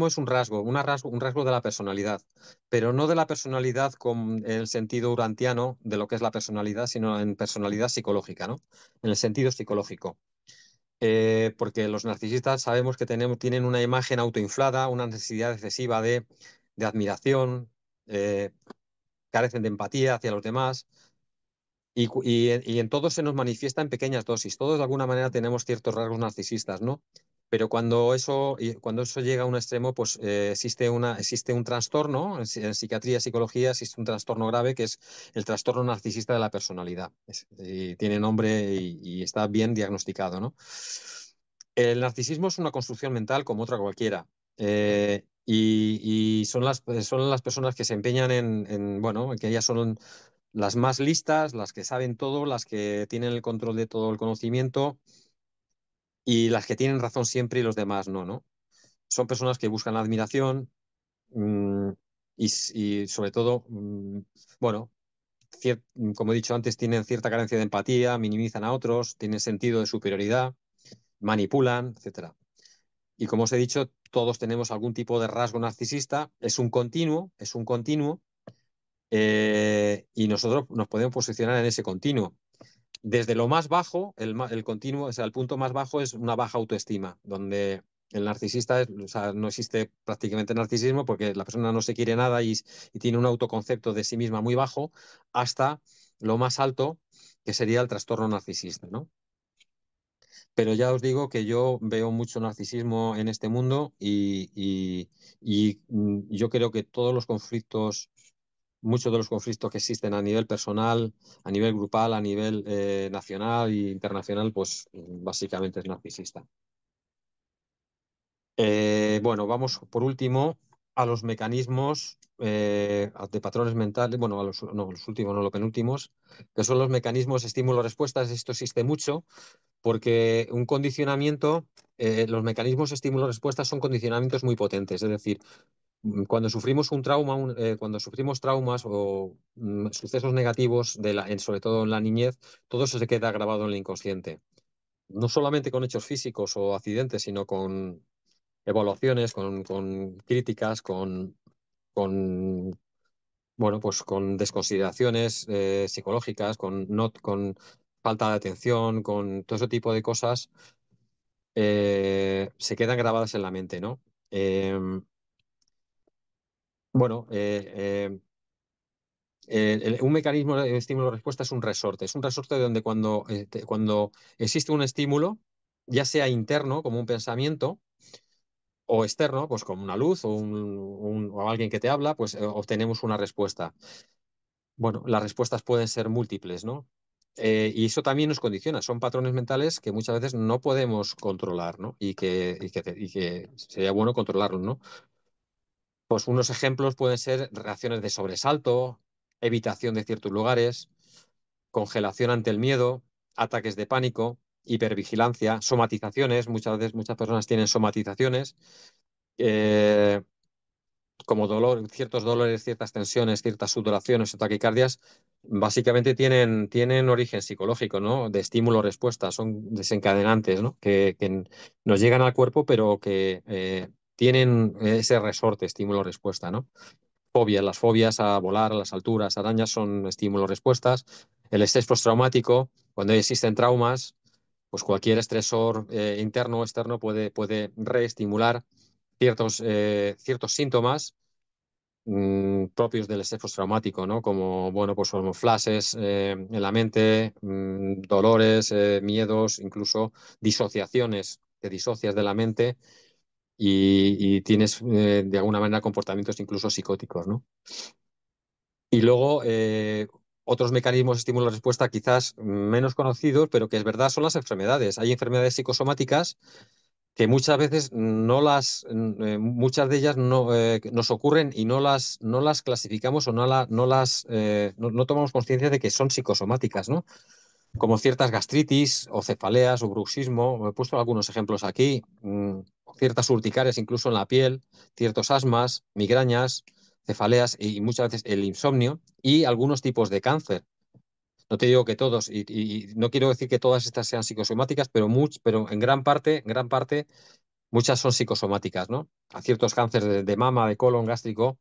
es un rasgo de la personalidad, pero no de la personalidad con el sentido urantiano de lo que es la personalidad, sino en personalidad psicológica, ¿no? En el sentido psicológico. Porque los narcisistas sabemos que tienen una imagen autoinflada, una necesidad excesiva de admiración, eh, carecen de empatía hacia los demás y en todo se nos manifiesta en pequeñas dosis. Todos de alguna manera tenemos ciertos rasgos narcisistas, ¿no? Pero cuando eso llega a un extremo, pues existe un trastorno, en psiquiatría y psicología existe un trastorno grave que es el trastorno narcisista de la personalidad. Y tiene nombre y está bien diagnosticado, ¿no? El narcisismo es una construcción mental como otra cualquiera. Y son las personas que se empeñan bueno, que ellas son las más listas, las que saben todo, las que tienen el control de todo el conocimiento y las que tienen razón siempre y los demás no, ¿no? Son personas que buscan la admiración mmm, y sobre todo, bueno, como he dicho antes, tienen cierta carencia de empatía, minimizan a otros, tienen sentido de superioridad, manipulan, etcétera. Y como os he dicho, todos tenemos algún tipo de rasgo narcisista, es un continuo, y nosotros nos podemos posicionar en ese continuo. Desde lo más bajo, el continuo, o sea, el punto más bajo es una baja autoestima, donde el narcisista, o sea, no existe prácticamente narcisismo porque la persona no se quiere nada y tiene un autoconcepto de sí misma muy bajo, hasta lo más alto, que sería el trastorno narcisista, ¿no? Pero ya os digo que yo veo mucho narcisismo en este mundo yo creo que todos los conflictos, muchos de los conflictos que existen a nivel personal, a nivel grupal, a nivel nacional e internacional, pues básicamente es narcisista. Bueno, vamos por último a los mecanismos de patrones mentales, bueno, no, los últimos, no los penúltimos, que son los mecanismos estímulo-respuestas. Esto existe mucho porque un condicionamiento, los mecanismos estímulo-respuesta son condicionamientos muy potentes. Es decir, cuando sufrimos un trauma, cuando sufrimos traumas o sucesos negativos, sobre todo en la niñez, todo eso se queda grabado en el inconsciente. No solamente con hechos físicos o accidentes, sino con evaluaciones, con críticas, con, bueno, pues con desconsideraciones psicológicas, con falta de atención, con todo ese tipo de cosas se quedan grabadas en la mente, ¿no? Eh, bueno, un mecanismo de estímulo-respuesta es un resorte donde cuando existe un estímulo, ya sea interno, como un pensamiento, o externo, pues como una luz o alguien que te habla, pues obtenemos una respuesta. Bueno, las respuestas pueden ser múltiples, ¿no? Y eso también nos condiciona. Son patrones mentales que muchas veces no podemos controlar, ¿no? Y que sería bueno controlarlos, ¿no? Pues unos ejemplos pueden ser reacciones de sobresalto, evitación de ciertos lugares, congelación ante el miedo, ataques de pánico, hipervigilancia, somatizaciones. Muchas veces muchas personas tienen somatizaciones. eh, Como ciertos dolores, ciertas tensiones, ciertas sudoraciones o taquicardias, básicamente tienen origen psicológico, ¿no? De estímulo-respuesta, son desencadenantes, ¿no? Que nos llegan al cuerpo, pero que tienen ese resorte, estímulo-respuesta, ¿no? Fobias, las fobias a volar, a las alturas, arañas son estímulo-respuestas. El estrés postraumático, cuando existen traumas, pues cualquier estresor interno o externo puede reestimular ciertos síntomas propios del estrés postraumático, ¿no? Como, bueno, pues como flashes en la mente, dolores, miedos, incluso disociaciones, te disocias de la mente y tienes de alguna manera comportamientos incluso psicóticos, ¿no? Y luego otros mecanismos de estímulo-respuesta quizás menos conocidos, pero que es verdad, son las enfermedades. Hay enfermedades psicosomáticas que muchas veces muchas de ellas nos ocurren y no las clasificamos o no tomamos conciencia de que son psicosomáticas, ¿no? Como ciertas gastritis o cefaleas o bruxismo. He puesto algunos ejemplos aquí. Ciertas urticarias incluso en la piel, ciertos asmas, migrañas, cefaleas y muchas veces el insomnio y algunos tipos de cáncer. No te digo que todos, y no quiero decir que todas estas sean psicosomáticas, pero en gran parte muchas son psicosomáticas, ¿no? A ciertos cánceres de mama, de colon, gástrico,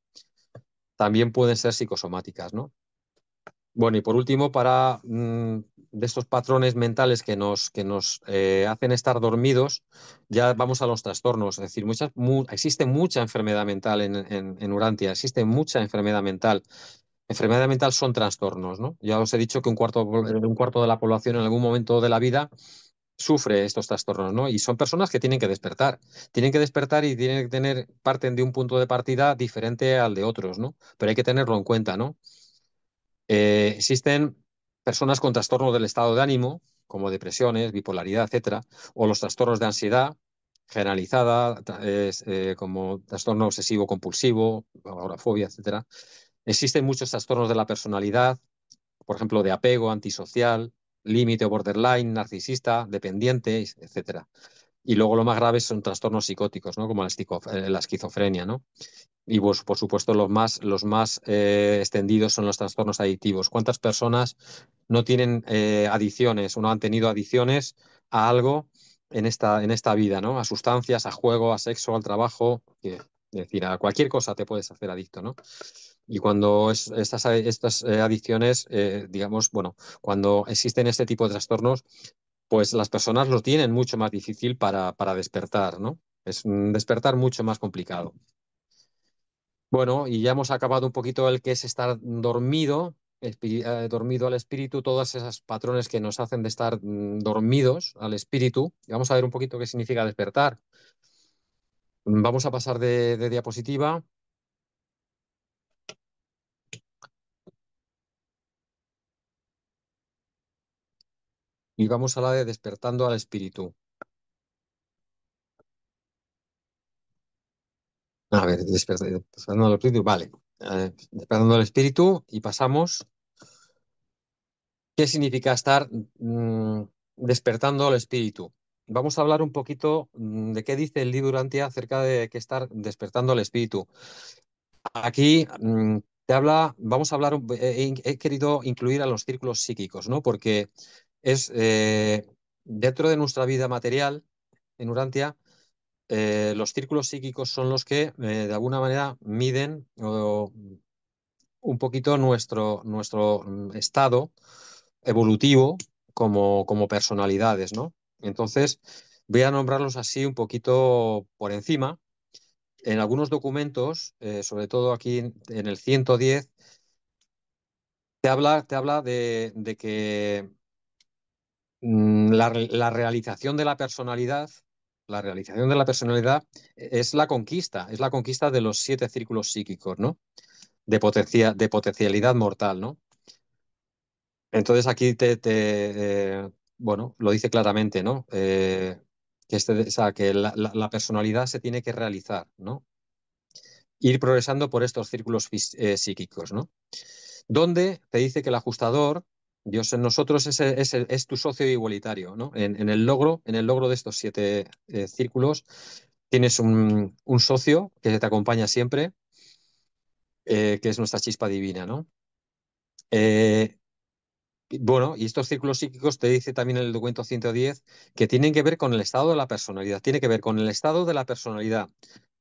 también pueden ser psicosomáticas, ¿no? Bueno, y por último, de estos patrones mentales que nos hacen estar dormidos, ya vamos a los trastornos. Es decir, existe mucha enfermedad mental en Urantia, existe mucha enfermedad mental. Enfermedad mental son trastornos, ¿no? Ya os he dicho que un cuarto de la población en algún momento de la vida sufre estos trastornos, ¿no? Y son personas que tienen que despertar y tienen que parten de un punto de partida diferente al de otros, ¿no? Pero hay que tenerlo en cuenta, ¿no? Existen personas con trastornos del estado de ánimo, como depresiones, bipolaridad, etcétera, o los trastornos de ansiedad generalizada, como trastorno obsesivo compulsivo, agorafobia, etcétera. Existen muchos trastornos de la personalidad, por ejemplo, de apego, antisocial, límite o borderline, narcisista, dependiente, etcétera. Y luego lo más grave son trastornos psicóticos, ¿no? Como la esquizofrenia, ¿no? Y pues, por supuesto, los más extendidos son los trastornos adictivos. ¿Cuántas personas no tienen adicciones o no han tenido adicciones a algo en esta vida, ¿no? A sustancias, a juego, a sexo, al trabajo, es decir, a cualquier cosa te puedes hacer adicto, ¿no? Y cuando estas adicciones, digamos, bueno, cuando existen este tipo de trastornos, pues las personas lo tienen mucho más difícil para despertar, ¿no? Es un despertar mucho más complicado. Bueno, y ya hemos acabado un poquito el que es estar dormido. dormido al espíritu, todos esos patrones que nos hacen de estar dormidos al espíritu. Y vamos a ver un poquito qué significa despertar. Vamos a pasar de diapositiva y vamos a la de despertando al espíritu. A ver, despertando al espíritu, vale. Despertando al espíritu y pasamos. ¿Qué significa estar despertando al espíritu? Vamos a hablar un poquito de qué dice el libro Urantia acerca de que estar despertando al espíritu. Aquí vamos a hablar, he querido incluir a los círculos psíquicos, ¿no? Porque es dentro de nuestra vida material en Urantia, los círculos psíquicos son los que de alguna manera miden un poquito nuestro estado evolutivo como personalidades, ¿no? Entonces, voy a nombrarlos así un poquito por encima. En algunos documentos, sobre todo aquí en el 110, te habla de que la realización de la realización de la personalidad es la conquista de los 7 círculos psíquicos, ¿no? De potencialidad mortal, ¿no? Entonces aquí bueno, lo dice claramente, ¿no? O sea, que la personalidad se tiene que realizar, ¿no? Ir progresando por estos círculos psíquicos, ¿no? Donde te dice que el ajustador, Dios en nosotros, es tu socio igualitario, ¿no? En el logro de estos 7 círculos tienes un socio que te acompaña siempre, que es nuestra chispa divina, ¿no? Eh, Bueno, y estos círculos psíquicos te dice también el documento 110 que tienen que ver con el estado de la personalidad, tiene que ver con el estado de la personalidad,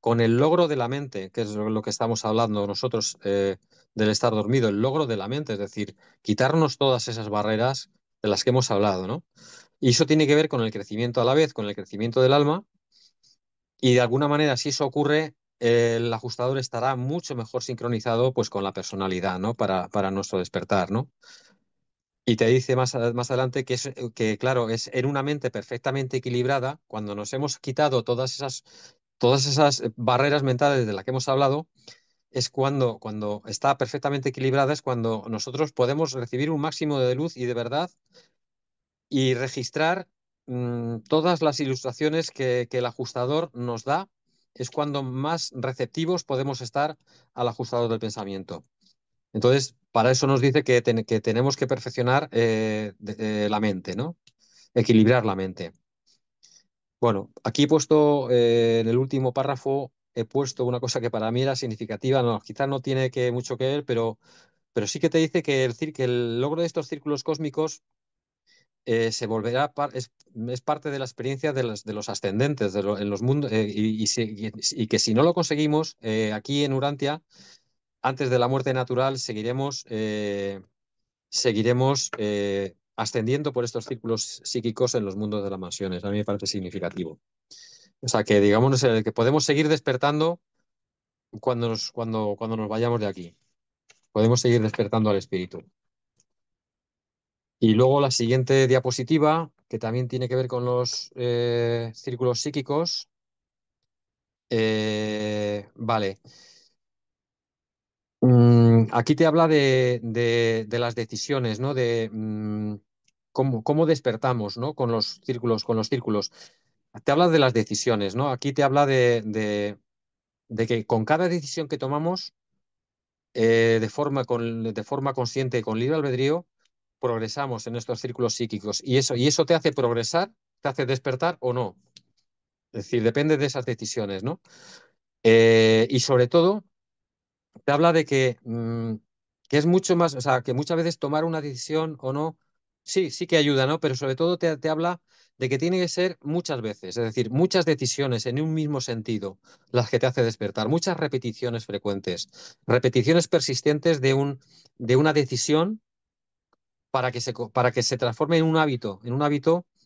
con el logro de la mente, que es lo que estamos hablando nosotros del estar dormido, el logro de la mente, es decir, quitarnos todas esas barreras de las que hemos hablado, ¿no? Y eso tiene que ver con el crecimiento a la vez, con el crecimiento del alma, y de alguna manera, si eso ocurre, el ajustador estará mucho mejor sincronizado pues con la personalidad, ¿no? Para nuestro despertar, ¿no? Y te dice más adelante que, claro, es en una mente perfectamente equilibrada, cuando nos hemos quitado todas esas barreras mentales de las que hemos hablado, es cuando está perfectamente equilibrada, es cuando nosotros podemos recibir un máximo de luz y de verdad y registrar todas las ilustraciones que el ajustador nos da, es cuando más receptivos podemos estar al ajustador del pensamiento. Entonces, para eso nos dice que tenemos que perfeccionar la mente, ¿no? Equilibrar la mente. Bueno, aquí he puesto en el último párrafo, he puesto una cosa que para mí era significativa, no, quizás no tiene mucho que ver, pero sí que te dice que el logro de estos círculos cósmicos se volverá, es parte de la experiencia de los ascendentes en los mundos, y que si no lo conseguimos aquí en Urantia, antes de la muerte natural, seguiremos ascendiendo por estos círculos psíquicos en los mundos de las mansiones. A mí me parece significativo. O sea, que digamos que podemos seguir despertando cuando nos vayamos de aquí. Podemos seguir despertando al espíritu. Y luego la siguiente diapositiva, que también tiene que ver con los círculos psíquicos. Vale. Aquí te habla de las decisiones, ¿no? De cómo despertamos, ¿no? Con los círculos. Te habla de las decisiones, ¿no? Aquí te habla de que con cada decisión que tomamos de forma consciente, con libre albedrío, progresamos en estos círculos psíquicos. Y eso te hace progresar, te hace despertar o no. Es decir, depende de esas decisiones, ¿no? Y sobre todo te habla de que es mucho más, o sea, que muchas veces tomar una decisión o no, sí, sí que ayuda, ¿no? Pero sobre todo te habla de que tiene que ser muchas veces, es decir, muchas decisiones en un mismo sentido las que te hace despertar, muchas repeticiones frecuentes, repeticiones persistentes de una decisión para que se transforme en un hábito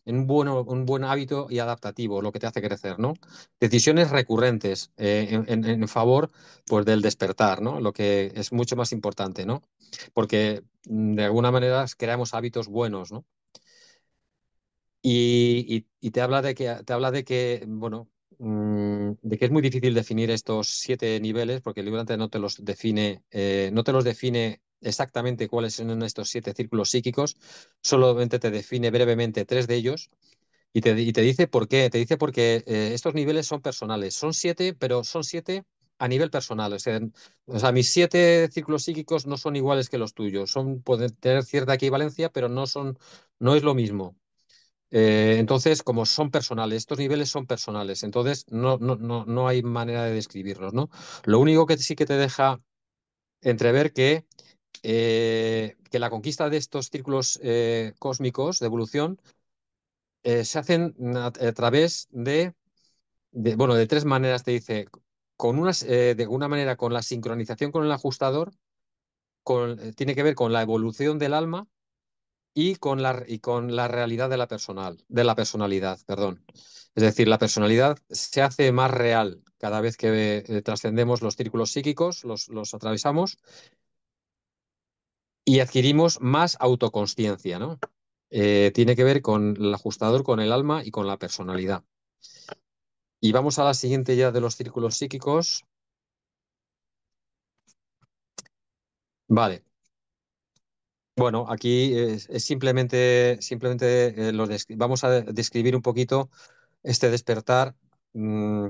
en un buen hábito y adaptativo, lo que te hace crecer, ¿no? Decisiones recurrentes en favor, pues, del despertar, ¿no? Lo que es mucho más importante, ¿no? Porque de alguna manera creamos hábitos buenos, ¿no? Y te habla de que, bueno, de que es muy difícil definir estos 7 niveles, porque el libro antes no te los define exactamente cuáles son estos 7 círculos psíquicos, solamente te define brevemente 3 de ellos y te dice por qué. Te dice porque estos niveles son personales. Son 7, pero son 7 a nivel personal. O sea, mis 7 círculos psíquicos no son iguales que los tuyos. Pueden tener cierta equivalencia, pero no es lo mismo. Entonces, como son personales, estos niveles son personales, entonces no hay manera de describirlos, ¿no? Lo único que sí que te deja entrever que la conquista de estos círculos cósmicos de evolución se hacen a través bueno, de 3 maneras, te dice, de alguna manera con la sincronización con el ajustador, tiene que ver con la evolución del alma y con la realidad de la personalidad, perdón. Es decir, la personalidad se hace más real cada vez que trascendemos los círculos psíquicos, los atravesamos y adquirimos más autoconsciencia, ¿no? Tiene que ver con el ajustador, con el alma y con la personalidad. Y vamos a la siguiente ya de los círculos psíquicos. Vale. Bueno, aquí es simplemente vamos a describir un poquito este despertar. mm,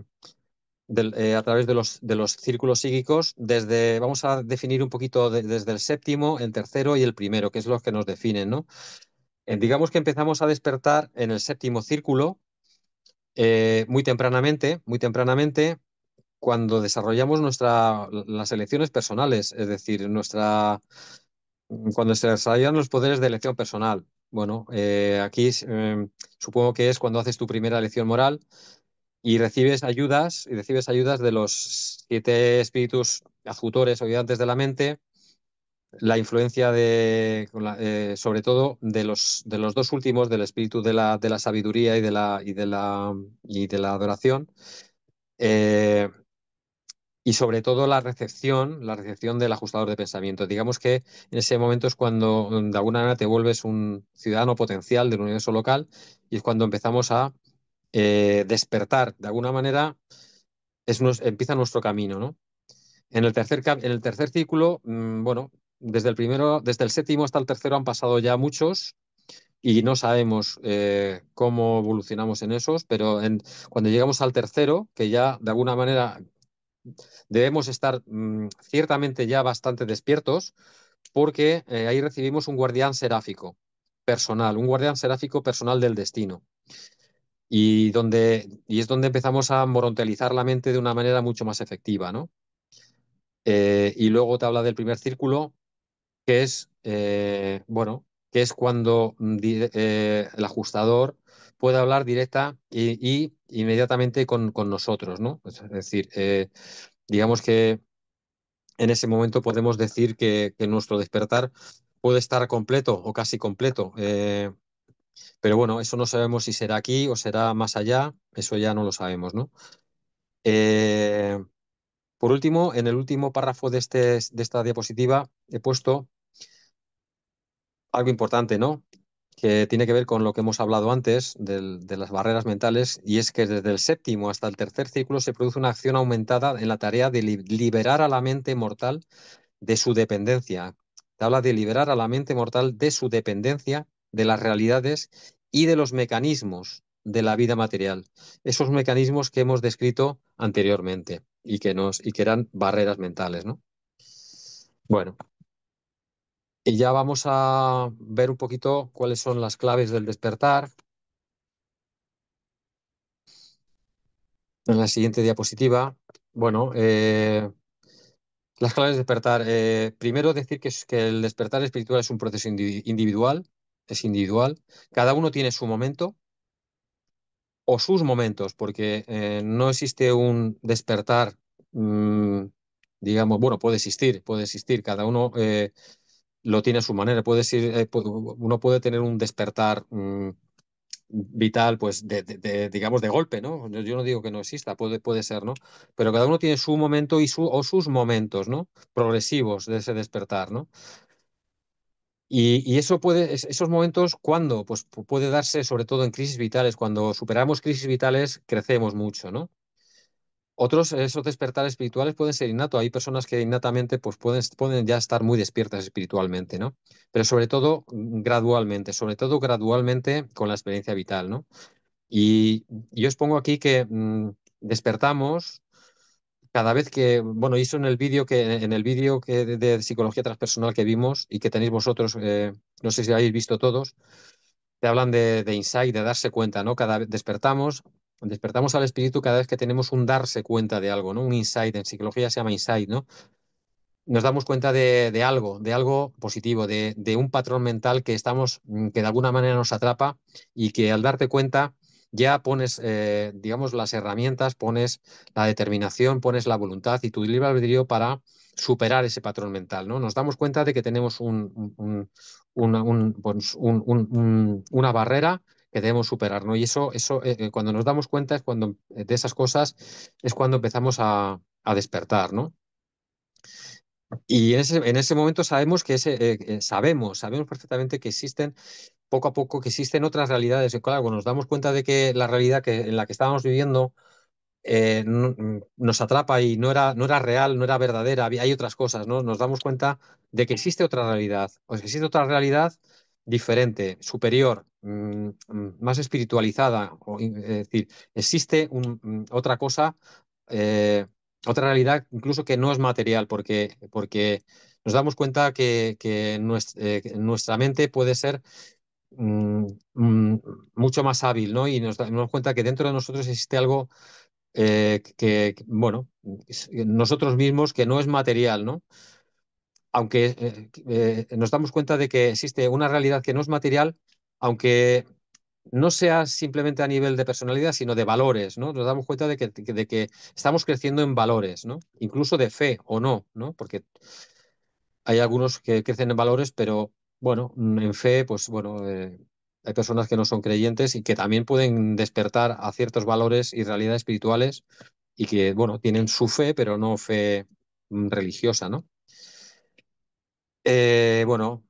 a través de los círculos psíquicos, vamos a definir un poquito desde el séptimo, el tercero y el primero, que es los que nos definen, ¿no? Digamos que empezamos a despertar en el séptimo círculo muy tempranamente, cuando desarrollamos las elecciones personales, es decir, cuando se desarrollan los poderes de elección personal. Bueno, aquí supongo que es cuando haces tu primera elección moral y recibes ayudas de los 7 espíritus adjutores o guiantes de la mente, la influencia sobre todo de los 2 últimos, del espíritu de la sabiduría y de la adoración, eh, y sobre todo la recepción del ajustador de pensamiento. Digamos que en ese momento es cuando de alguna manera te vuelves un ciudadano potencial del universo local y es cuando empezamos a despertar. De alguna manera empieza nuestro camino, ¿no? En el tercer círculo, bueno, desde el séptimo hasta el tercero han pasado ya muchos y no sabemos cómo evolucionamos en esos, pero cuando llegamos al tercero, que ya de alguna manera debemos estar ciertamente ya bastante despiertos, porque ahí recibimos un guardián seráfico personal, un guardián seráfico personal del destino. Y es donde empezamos a morontelizar la mente de una manera mucho más efectiva, ¿no? Y luego te habla del primer círculo, bueno, que es cuando el ajustador puede hablar directa y inmediatamente con nosotros, ¿no? Es decir, digamos que en ese momento podemos decir que nuestro despertar puede estar completo o casi completo. Pero bueno, eso no sabemos si será aquí o será más allá, eso ya no lo sabemos, ¿no? Eh, por último, en el último párrafo de esta diapositiva he puesto algo importante, ¿no? Que tiene que ver con lo que hemos hablado antes de las barreras mentales, y es que desde el séptimo hasta el tercer círculo se produce una acción aumentada en la tarea de liberar a la mente mortal de su dependencia. Te habla de liberar a la mente mortal de su dependencia de las realidades y de los mecanismos de la vida material. Esos mecanismos que hemos descrito anteriormente y que eran barreras mentales, ¿no? Bueno, y ya vamos a ver un poquito cuáles son las claves del despertar en la siguiente diapositiva. Bueno, las claves de despertar. Primero decir que el despertar espiritual es un proceso individual, es individual. Cada uno tiene su momento o sus momentos, porque no existe un despertar, mm, digamos, bueno, puede existir. Cada uno lo tiene a su manera. Uno puede tener un despertar vital, pues digamos, de golpe, ¿no? Yo no digo que no exista, puede ser, ¿no? Pero cada uno tiene su momento o sus momentos, ¿no? Progresivos de ese despertar, ¿no? Y eso esos momentos, ¿cuándo? Pues puede darse sobre todo en crisis vitales. Cuando superamos crisis vitales, crecemos mucho, ¿no? Otros, esos despertares espirituales pueden ser innatos. Hay personas que innatamente pues pueden ya estar muy despiertas espiritualmente, ¿no? Pero sobre todo gradualmente con la experiencia vital, ¿no? Y yo os pongo aquí que despertamos cada vez que, bueno, hizo en el vídeo de psicología transpersonal que vimos y que tenéis vosotros, no sé si lo habéis visto todos, te hablan de insight, de darse cuenta, ¿no? Cada vez despertamos al espíritu cada vez que tenemos un darse cuenta de algo, ¿no? Un insight, en psicología se llama insight, ¿no? Nos damos cuenta de algo positivo, de un patrón mental que que de alguna manera nos atrapa y que al darte cuenta ya pones, digamos, las herramientas, pones la determinación, pones la voluntad y tu libre albedrío para superar ese patrón mental, ¿no? Nos damos cuenta de que tenemos pues, una barrera que debemos superar, ¿no? Y cuando nos damos cuenta es cuando de esas cosas es cuando empezamos a despertar, ¿no? Y en ese momento sabemos sabemos perfectamente que existen, poco a poco, que existen otras realidades. Y claro, cuando nos damos cuenta de que la realidad en la que estábamos viviendo nos atrapa y no era real, no era verdadera, hay otras cosas, ¿no? Nos damos cuenta de que existe otra realidad, o sea, existe otra realidad diferente, superior, más espiritualizada, es decir, existe otra cosa, eh, otra realidad incluso que no es material, porque nos damos cuenta que nuestra mente puede ser mm, mm, mucho más hábil, ¿no? Y nos damos cuenta que dentro de nosotros existe algo bueno, nosotros mismos que no es material, ¿no? Aunque nos damos cuenta de que existe una realidad que no es material, aunque no sea simplemente a nivel de personalidad, sino de valores, ¿no? Nos damos cuenta de que estamos creciendo en valores, ¿no? Incluso de fe o no, ¿no? Porque hay algunos que crecen en valores, pero bueno, en fe, pues bueno, hay personas que no son creyentes y que también pueden despertar a ciertos valores y realidades espirituales y que, bueno, tienen su fe, pero no fe religiosa, ¿no? Bueno,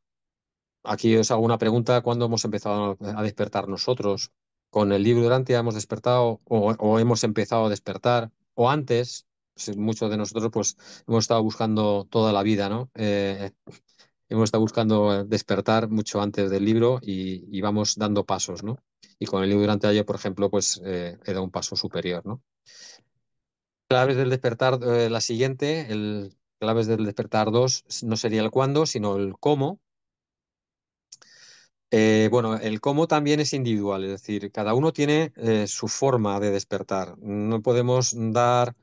aquí os hago una pregunta. ¿Cuándo hemos empezado a despertar nosotros? ¿Con el libro Durante hemos despertado o hemos empezado a despertar? ¿O antes? Pues, muchos de nosotros pues hemos estado buscando toda la vida, ¿no? Hemos estado buscando despertar mucho antes del libro y vamos dando pasos, ¿no? Y con el libro Durante ayer, por ejemplo, pues he dado un paso superior, ¿no? Claves del despertar, la siguiente, claves del despertar 2 no sería el cuándo, sino el cómo. Bueno, el cómo también es individual, es decir, cada uno tiene su forma de despertar. No podemos dar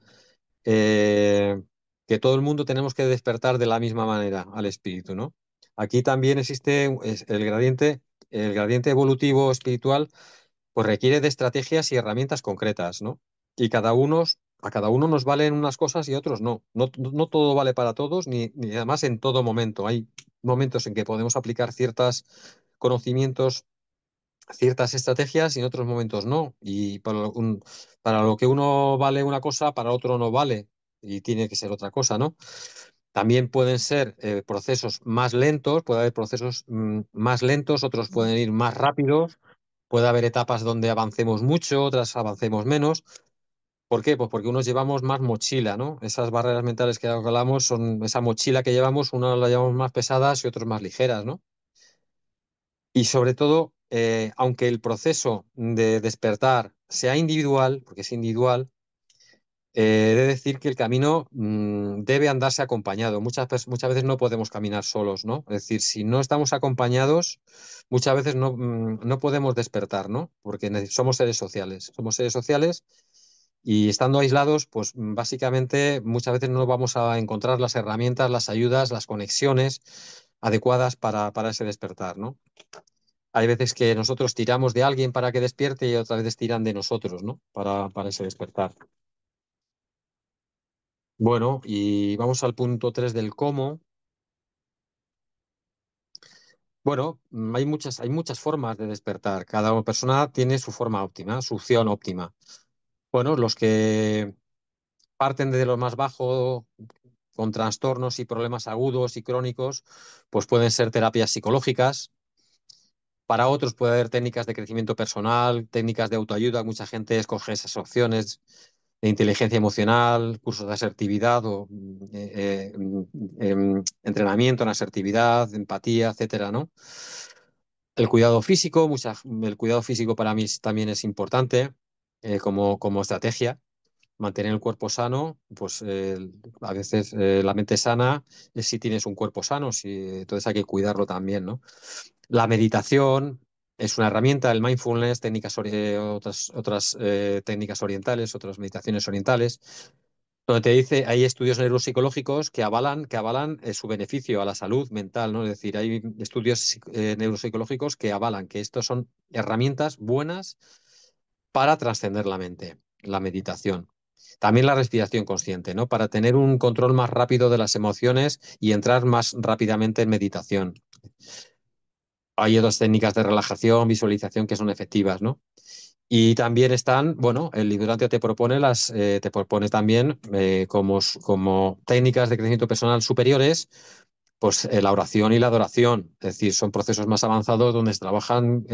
que todo el mundo tenemos que despertar de la misma manera al espíritu, ¿no? Aquí también existe el gradiente evolutivo espiritual, pues requiere de estrategias y herramientas concretas, ¿no? Y a cada uno nos valen unas cosas y a otros no. No todo vale para todos, ni además en todo momento. Hay momentos en que podemos aplicar ciertos conocimientos, ciertas estrategias y en otros momentos no. Y para lo que uno vale una cosa, para otro no vale y tiene que ser otra cosa, ¿no? También pueden ser procesos más lentos, puede haber procesos más lentos, otros pueden ir más rápidos, puede haber etapas donde avancemos mucho, otras avancemos menos. ¿Por qué? Pues porque unos llevamos más mochila, ¿no? Esas barreras mentales que hablamos son esa mochila que llevamos, unos la llevamos más pesadas y otros más ligeras, ¿no? Y sobre todo, aunque el proceso de despertar sea individual, porque es individual, he de decir que el camino debe andarse acompañado. Muchas veces no podemos caminar solos, ¿no? Es decir, si no estamos acompañados, muchas veces no podemos despertar, ¿no? Porque somos seres sociales. Somos seres sociales y estando aislados, pues básicamente muchas veces no vamos a encontrar las herramientas, las ayudas, las conexiones adecuadas para ese despertar, ¿no? Hay veces que nosotros tiramos de alguien para que despierte y otras veces tiran de nosotros, ¿no? Para ese despertar. Bueno, y vamos al punto 3 del cómo. Bueno, hay muchas formas de despertar. Cada persona tiene su forma óptima, su opción óptima. Bueno, los que parten de lo más bajo con trastornos y problemas agudos y crónicos, pues pueden ser terapias psicológicas. Para otros puede haber técnicas de crecimiento personal, técnicas de autoayuda. Mucha gente escoge esas opciones de inteligencia emocional, cursos de asertividad o entrenamiento en asertividad, empatía, etcétera, ¿no? El cuidado físico para mí también es importante como estrategia. Mantener el cuerpo sano, pues a veces la mente sana es si tienes un cuerpo sano, entonces hay que cuidarlo también, ¿no? La meditación es una herramienta, el mindfulness, otras técnicas orientales, otras meditaciones orientales, donde te dice, hay estudios neuropsicológicos que avalan su beneficio a la salud mental, ¿no? Es decir, hay estudios neuropsicológicos que avalan que estos son herramientas buenas para trascender la mente, la meditación. También la respiración consciente, ¿no? Para tener un control más rápido de las emociones y entrar más rápidamente en meditación. Hay otras técnicas de relajación, visualización que son efectivas, ¿no? Y también están, bueno, el Librante te propone también como técnicas de crecimiento personal superiores, pues la oración y la adoración. Es decir, son procesos más avanzados donde se trabajan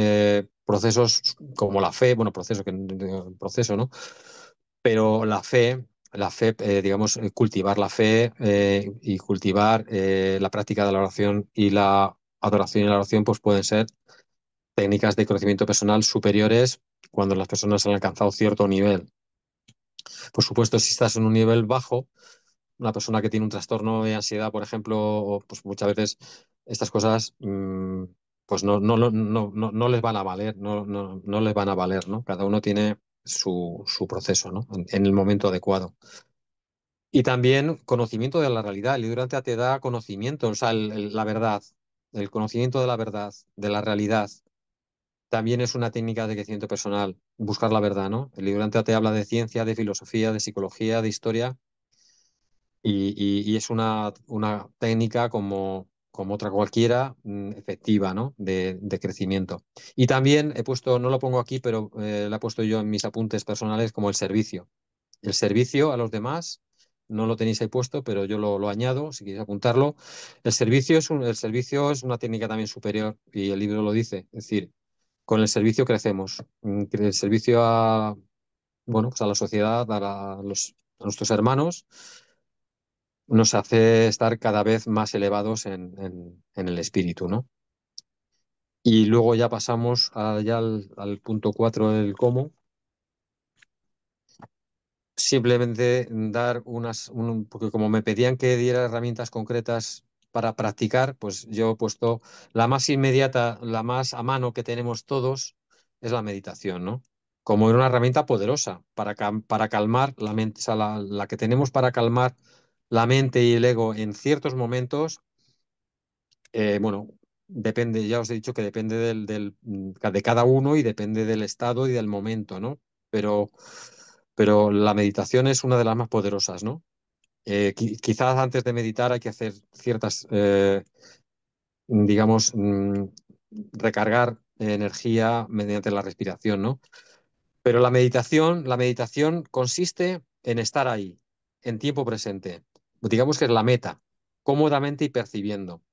procesos como la fe, bueno, proceso, ¿no? Pero la fe, digamos, cultivar la fe y cultivar la práctica de la oración y la adoración y la oración, pues pueden ser técnicas de conocimiento personal superiores cuando las personas han alcanzado cierto nivel. Por supuesto, si estás en un nivel bajo, una persona que tiene un trastorno de ansiedad, por ejemplo, pues muchas veces estas cosas pues no les van a valer, no les van a valer, ¿no? Cada uno tiene su proceso, ¿no? En el momento adecuado. Y también conocimiento de la realidad. El libro te da conocimiento, o sea, la verdad, el conocimiento de la verdad, de la realidad. También es una técnica de crecimiento personal, buscar la verdad, ¿no? El libro te habla de ciencia, de filosofía, de psicología, de historia, y es una técnica como otra cualquiera, efectiva, ¿no? De crecimiento. Y también he puesto, no lo pongo aquí, pero lo he puesto yo en mis apuntes personales como el servicio. El servicio a los demás, no lo tenéis ahí puesto, pero yo lo añado, si queréis apuntarlo. El servicio es una técnica también superior, y el libro lo dice. Es decir, con el servicio crecemos. El servicio bueno, pues a la sociedad, a nuestros hermanos, nos hace estar cada vez más elevados en el espíritu, ¿no? Y luego ya pasamos ya al punto 4 del cómo. Simplemente dar porque como me pedían que diera herramientas concretas para practicar, pues yo he puesto la más inmediata, la más a mano que tenemos todos, es la meditación, ¿no? Como una herramienta poderosa para calmar la mente, o sea, la que tenemos para calmar la mente y el ego en ciertos momentos, bueno, depende, ya os he dicho que depende de cada uno y depende del estado y del momento, ¿no? Pero, pero la meditación es una de las más poderosas, ¿no? Quizás antes de meditar hay que hacer ciertas, digamos, recargar energía mediante la respiración, ¿no? Pero la meditación consiste en estar ahí, en tiempo presente. Digamos que es la meta, cómodamente y percibiendo.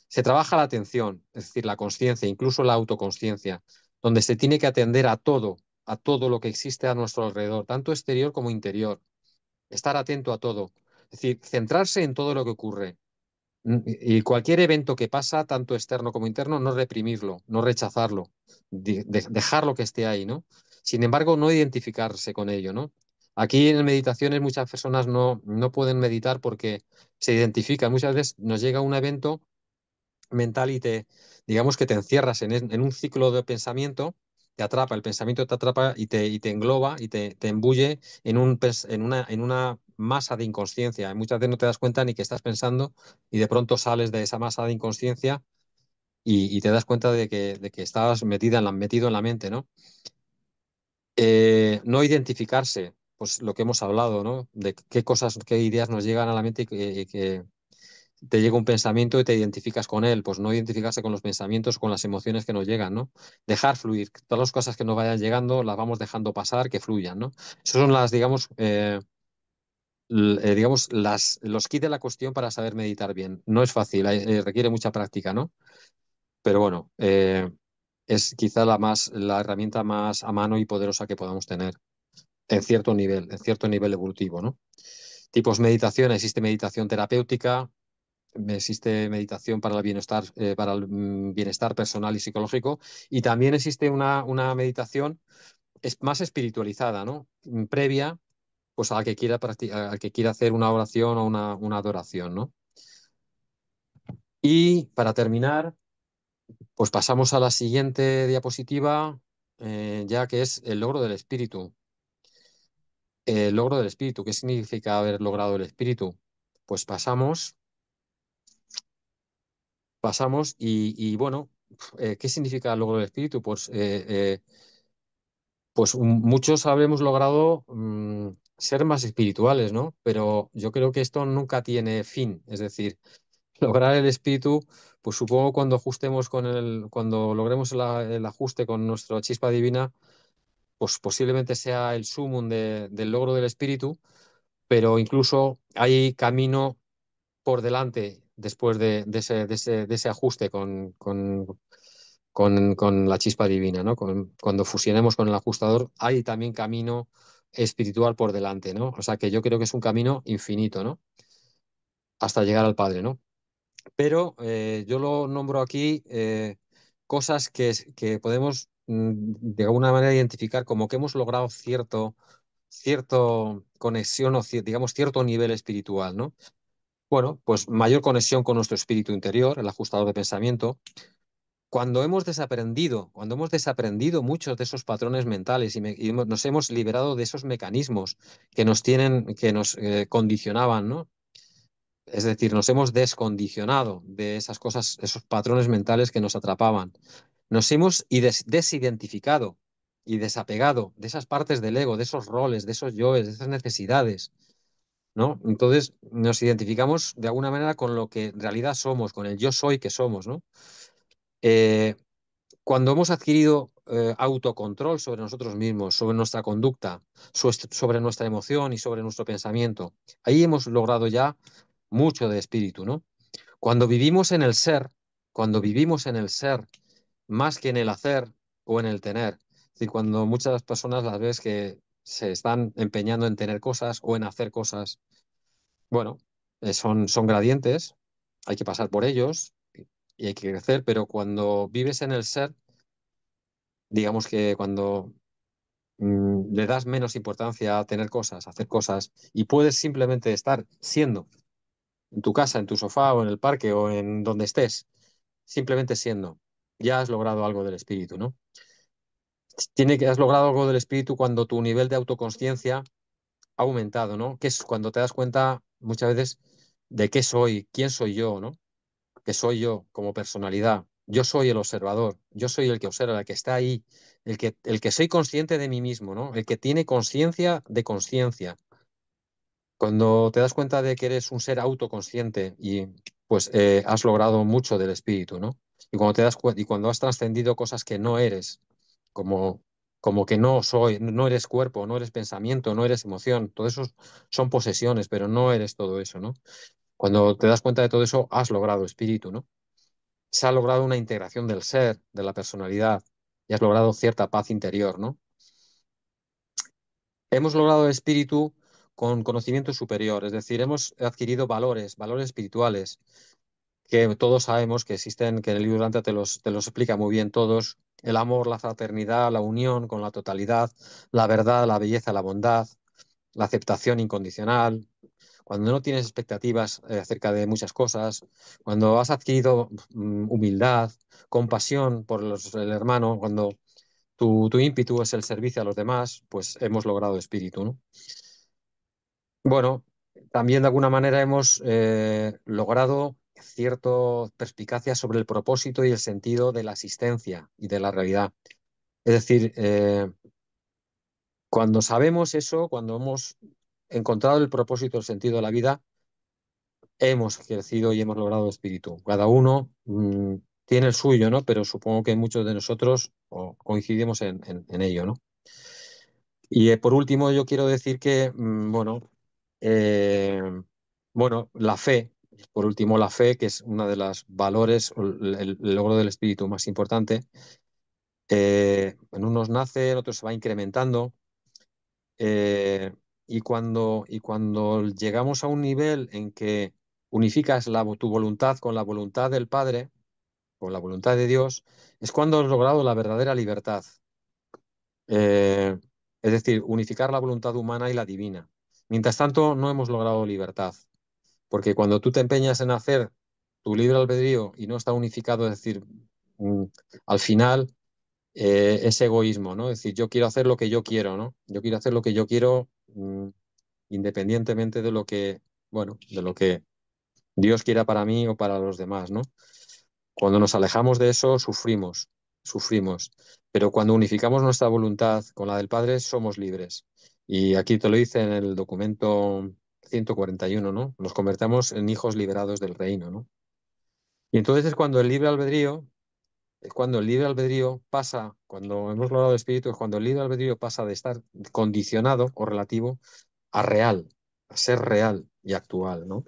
Se trabaja la atención, es decir, la conciencia, incluso la autoconsciencia, donde se tiene que atender a todo lo que existe a nuestro alrededor, tanto exterior como interior. Estar atento a todo. Es decir, centrarse en todo lo que ocurre. Y cualquier evento que pasa, tanto externo como interno, no reprimirlo, no rechazarlo, dejarlo que esté ahí, ¿no? Sin embargo, no identificarse con ello, ¿no? Aquí en meditaciones muchas personas no pueden meditar porque se identifican. Muchas veces nos llega un evento mental y digamos que te encierras en un ciclo de pensamiento, te atrapa, el pensamiento te atrapa y te engloba y te embulle en una masa de inconsciencia. Y muchas veces no te das cuenta ni que estás pensando y de pronto sales de esa masa de inconsciencia y te das cuenta de que estabas metido en la mente, ¿no? No identificarse, pues lo que hemos hablado, ¿no? De qué cosas, qué ideas nos llegan a la mente te llega un pensamiento y te identificas con él, pues no identificarse con los pensamientos, con las emociones que nos llegan, ¿no? Dejar fluir, todas las cosas que nos vayan llegando las vamos dejando pasar, que fluyan, ¿no? Esas son las, digamos, digamos, los kits de la cuestión para saber meditar bien. No es fácil, requiere mucha práctica, ¿no? Pero bueno, es quizá la herramienta más a mano y poderosa que podamos tener en cierto nivel evolutivo, ¿no? Tipos de meditación, existe meditación terapéutica, existe meditación para el bienestar personal y psicológico, y también existe una meditación más espiritualizada, ¿no? Previa, pues al que quiera al que quiera hacer una oración o una adoración, ¿no? Y para terminar, pues pasamos a la siguiente diapositiva, ya que es el logro del espíritu. El logro del espíritu, ¿qué significa haber logrado el espíritu? Pues pasamos y bueno, ¿qué significa el logro del espíritu? Pues muchos habremos logrado ser más espirituales, ¿no? Pero yo creo que esto nunca tiene fin. Es decir, lograr el espíritu, pues supongo cuando logremos el ajuste con nuestra chispa divina, pues posiblemente sea el sumum del logro del espíritu, pero incluso hay camino por delante después de ese ajuste con la chispa divina, ¿no? Cuando fusionemos con el ajustador, hay también camino espiritual por delante, ¿no? O sea que yo creo que es un camino infinito, ¿no? Hasta llegar al Padre, ¿no? Pero yo lo nombro aquí cosas que podemos de alguna manera identificar como que hemos logrado cierto conexión o digamos cierto nivel espiritual, ¿no? Bueno, pues mayor conexión con nuestro espíritu interior, el ajustador de pensamiento. Cuando hemos desaprendido muchos de esos patrones mentales nos hemos liberado de esos mecanismos que nos condicionaban, ¿no? Es decir, nos hemos descondicionado de esas cosas, esos patrones mentales que nos atrapaban. Nos hemos desidentificado y desapegado de esas partes del ego, de esos roles, de esos yoes, de esas necesidades, ¿no? Entonces nos identificamos de alguna manera con lo que en realidad somos, con el yo soy que somos, ¿no? Eh, Cuando hemos adquirido autocontrol sobre nosotros mismos, sobre nuestra conducta, sobre nuestra emoción y sobre nuestro pensamiento, ahí hemos logrado ya mucho de espíritu, ¿no? Cuando vivimos en el ser, cuando vivimos en el ser, más que en el hacer o en el tener, es decir, cuando muchas personas las ves que se están empeñando en tener cosas o en hacer cosas, bueno, son gradientes, hay que pasar por ellos y hay que crecer, pero cuando vives en el ser, digamos que cuando le das menos importancia a tener cosas, a hacer cosas, y puedes simplemente estar siendo en tu casa, en tu sofá o en el parque o en donde estés, simplemente siendo, ya has logrado algo del espíritu, ¿no? Has logrado algo del espíritu cuando tu nivel de autoconsciencia ha aumentado, ¿no? Que es cuando te das cuenta muchas veces de qué soy, quién soy yo, ¿no? Que soy yo como personalidad. Yo soy el observador, yo soy el que observa, el que está ahí, el que soy consciente de mí mismo, ¿no? El que tiene conciencia de conciencia. Cuando te das cuenta de que eres un ser autoconsciente y pues has logrado mucho del espíritu, ¿no? Y cuando has trascendido cosas que no eres, como, como que no soy, no eres cuerpo, no eres pensamiento, no eres emoción, todo eso son posesiones, pero no eres todo eso, ¿no? Cuando te das cuenta de todo eso, has logrado espíritu, ¿no? Se ha logrado una integración del ser, de la personalidad, y has logrado cierta paz interior, ¿no? Hemos logrado el espíritu con conocimiento superior, es decir, hemos adquirido valores espirituales, que todos sabemos que existen, que en el libro Dante te los explica muy bien todos, el amor, la fraternidad, la unión con la totalidad, la verdad, la belleza, la bondad, la aceptación incondicional, cuando no tienes expectativas acerca de muchas cosas, cuando has adquirido humildad, compasión por el hermano, cuando tu ímpetu es el servicio a los demás, pues hemos logrado espíritu, ¿no? Bueno, también de alguna manera hemos logrado cierta perspicacia sobre el propósito y el sentido de la existencia y de la realidad. Es decir, cuando sabemos eso, cuando hemos encontrado el propósito, el sentido de la vida, hemos crecido y hemos logrado espíritu. Cada uno tiene el suyo, ¿no? Pero supongo que muchos de nosotros coincidimos en ello, ¿no? Y por último, yo quiero decir que, eh, bueno, la fe, por último, la fe, que es una de las valores, o el logro del espíritu más importante, en unos nace, en otros se va incrementando, eh, y cuando llegamos a un nivel en que unificas tu voluntad con la voluntad del Padre, con la voluntad de Dios, es cuando has logrado la verdadera libertad. Eh, es decir, unificar la voluntad humana y la divina. Mientras tanto, no hemos logrado libertad, porque cuando tú te empeñas en hacer tu libre albedrío y no está unificado, es decir, mm, al final es egoísmo, ¿no? Es decir, yo quiero hacer lo que yo quiero, ¿no? Yo quiero hacer lo que yo quiero, independientemente de lo que, bueno, de lo que Dios quiera para mí o para los demás, ¿no? Cuando nos alejamos de eso, sufrimos, sufrimos. Pero cuando unificamos nuestra voluntad con la del Padre, somos libres. Y aquí te lo dice en el documento 141, ¿no? Nos convertimos en hijos liberados del reino, ¿no? Y entonces es cuando el libre albedrío, es cuando el libre albedrío pasa, cuando hemos logrado el espíritu, es cuando el libre albedrío pasa de estar condicionado o relativo a real, a ser real y actual, ¿no?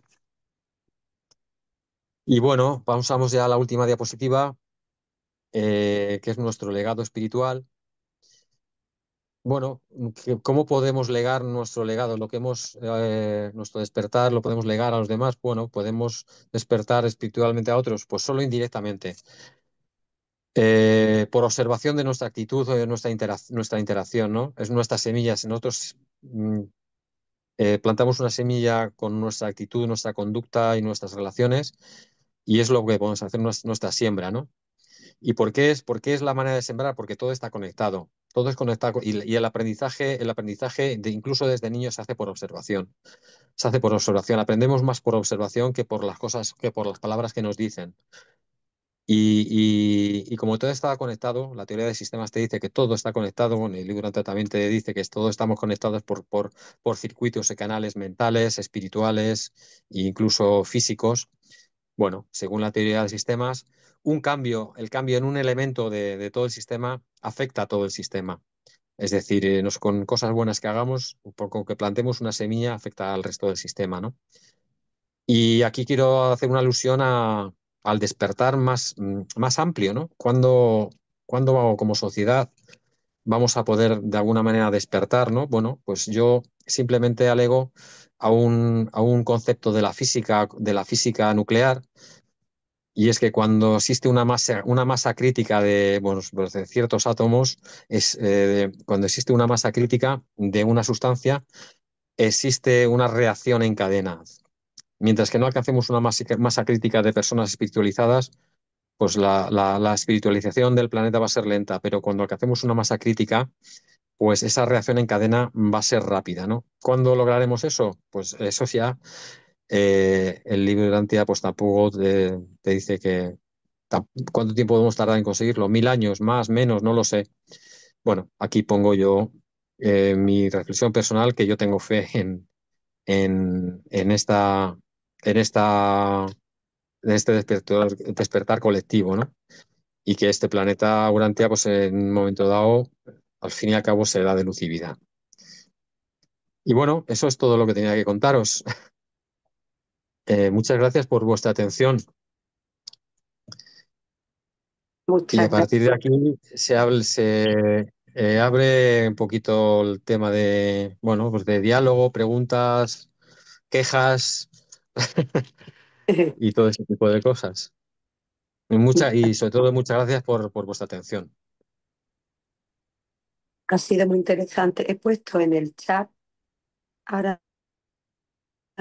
Y bueno, pasamos ya a la última diapositiva, que es nuestro legado espiritual. Bueno, ¿cómo podemos legar nuestro legado? Lo que hemos, nuestro despertar, lo podemos legar a los demás. Bueno, podemos despertar espiritualmente a otros, pues solo indirectamente. Por observación de nuestra actitud o de nuestra interacción, ¿no? Es nuestra semilla. Si nosotros plantamos una semilla con nuestra actitud, nuestra conducta y nuestras relaciones, y es lo que podemos hacer nuestra siembra, ¿no? ¿Y por qué es la manera de sembrar? Porque todo está conectado. Todo es conectado y el aprendizaje incluso desde niños se hace por observación. Se hace por observación. Aprendemos más por observación que por las cosas, que por las palabras que nos dicen. Y como todo está conectado, la teoría de sistemas te dice que todo está conectado, bueno, el libro también te dice que todos estamos conectados por circuitos y canales mentales, espirituales e incluso físicos. Bueno, según la teoría de sistemas, el cambio en un elemento de todo el sistema afecta a todo el sistema. Es decir, con cosas buenas que hagamos, con que plantemos una semilla, afecta al resto del sistema, ¿no? Y aquí quiero hacer una alusión al despertar más amplio, ¿no? ¿Cuándo como sociedad vamos a poder de alguna manera despertar, ¿no? Bueno, pues yo simplemente alego a un concepto de la física nuclear, y es que cuando existe una masa crítica pues de ciertos átomos, cuando existe una masa crítica de una sustancia, existe una reacción en cadena. Mientras que no alcancemos una masa crítica de personas espiritualizadas, pues la espiritualización del planeta va a ser lenta, pero cuando alcancemos una masa crítica, pues esa reacción en cadena va a ser rápida, ¿no? ¿Cuándo lograremos eso? Pues eso ya, el libro de Antía pues tampoco te dice cuánto tiempo podemos tardar en conseguirlo. 1000 años, más, menos, no lo sé. Bueno, aquí pongo yo mi reflexión personal, que yo tengo fe en esta, en esta, en este despertar colectivo, ¿no? Y que este planeta Urantia, pues en un momento dado, al fin y al cabo, será de luz y vida. Y bueno, eso es todo lo que tenía que contaros. Muchas gracias por vuestra atención. Y a Muchas partir de gracias. aquí se abre un poquito el tema de, bueno, pues de diálogo, preguntas, quejas y todo ese tipo de cosas. Y sobre todo, muchas gracias por vuestra atención. Ha sido muy interesante. He puesto en el chat ahora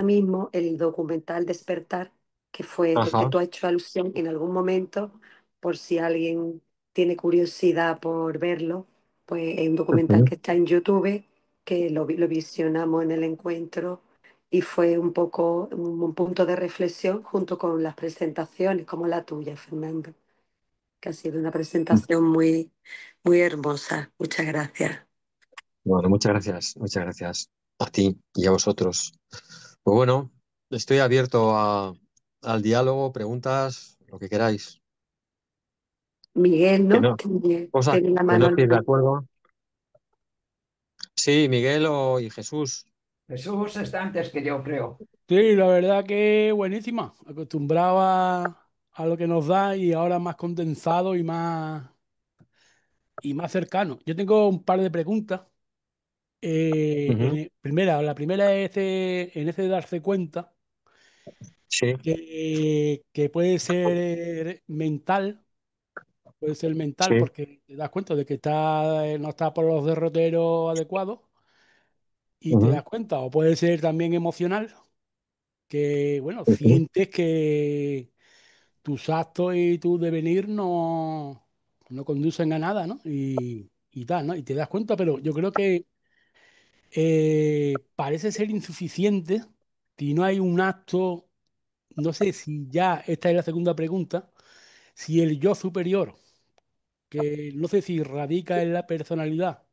mismo el documental Despertar, que fue del que Ajá. tú has hecho alusión en algún momento, por si alguien tiene curiosidad por verlo, pues es un documental Ujú. que está en YouTube, que lo visionamos en el encuentro y fue un poco un punto de reflexión junto con las presentaciones como la tuya, Fernando, que ha sido una presentación muy, muy hermosa. Muchas gracias. Bueno, muchas gracias a ti y a vosotros. Pues bueno. Estoy abierto al diálogo, preguntas, lo que queráis. Miguel, Que ¿no? no, cosas Tiene la que no mano estéis de levant- acuerdo. Sí, Miguel y Jesús. Jesús está antes que yo, creo. Sí, la verdad que buenísima. Acostumbrado a lo que nos da y ahora más condensado y más cercano. Yo tengo un par de preguntas. Ujú. La primera es en ese darse cuenta Sí, que puede ser mental sí. porque te das cuenta de que no está por los derroteros adecuados y te Ujú, das cuenta, o puede ser también emocional, que bueno, ujú. sientes que tus actos y tu devenir no conducen a nada, ¿no? Y tal, ¿no? Y te das cuenta, pero yo creo que parece ser insuficiente si no hay un acto, no sé si ya, esta es la segunda pregunta, si el yo superior, que no sé si radica en la personalidad,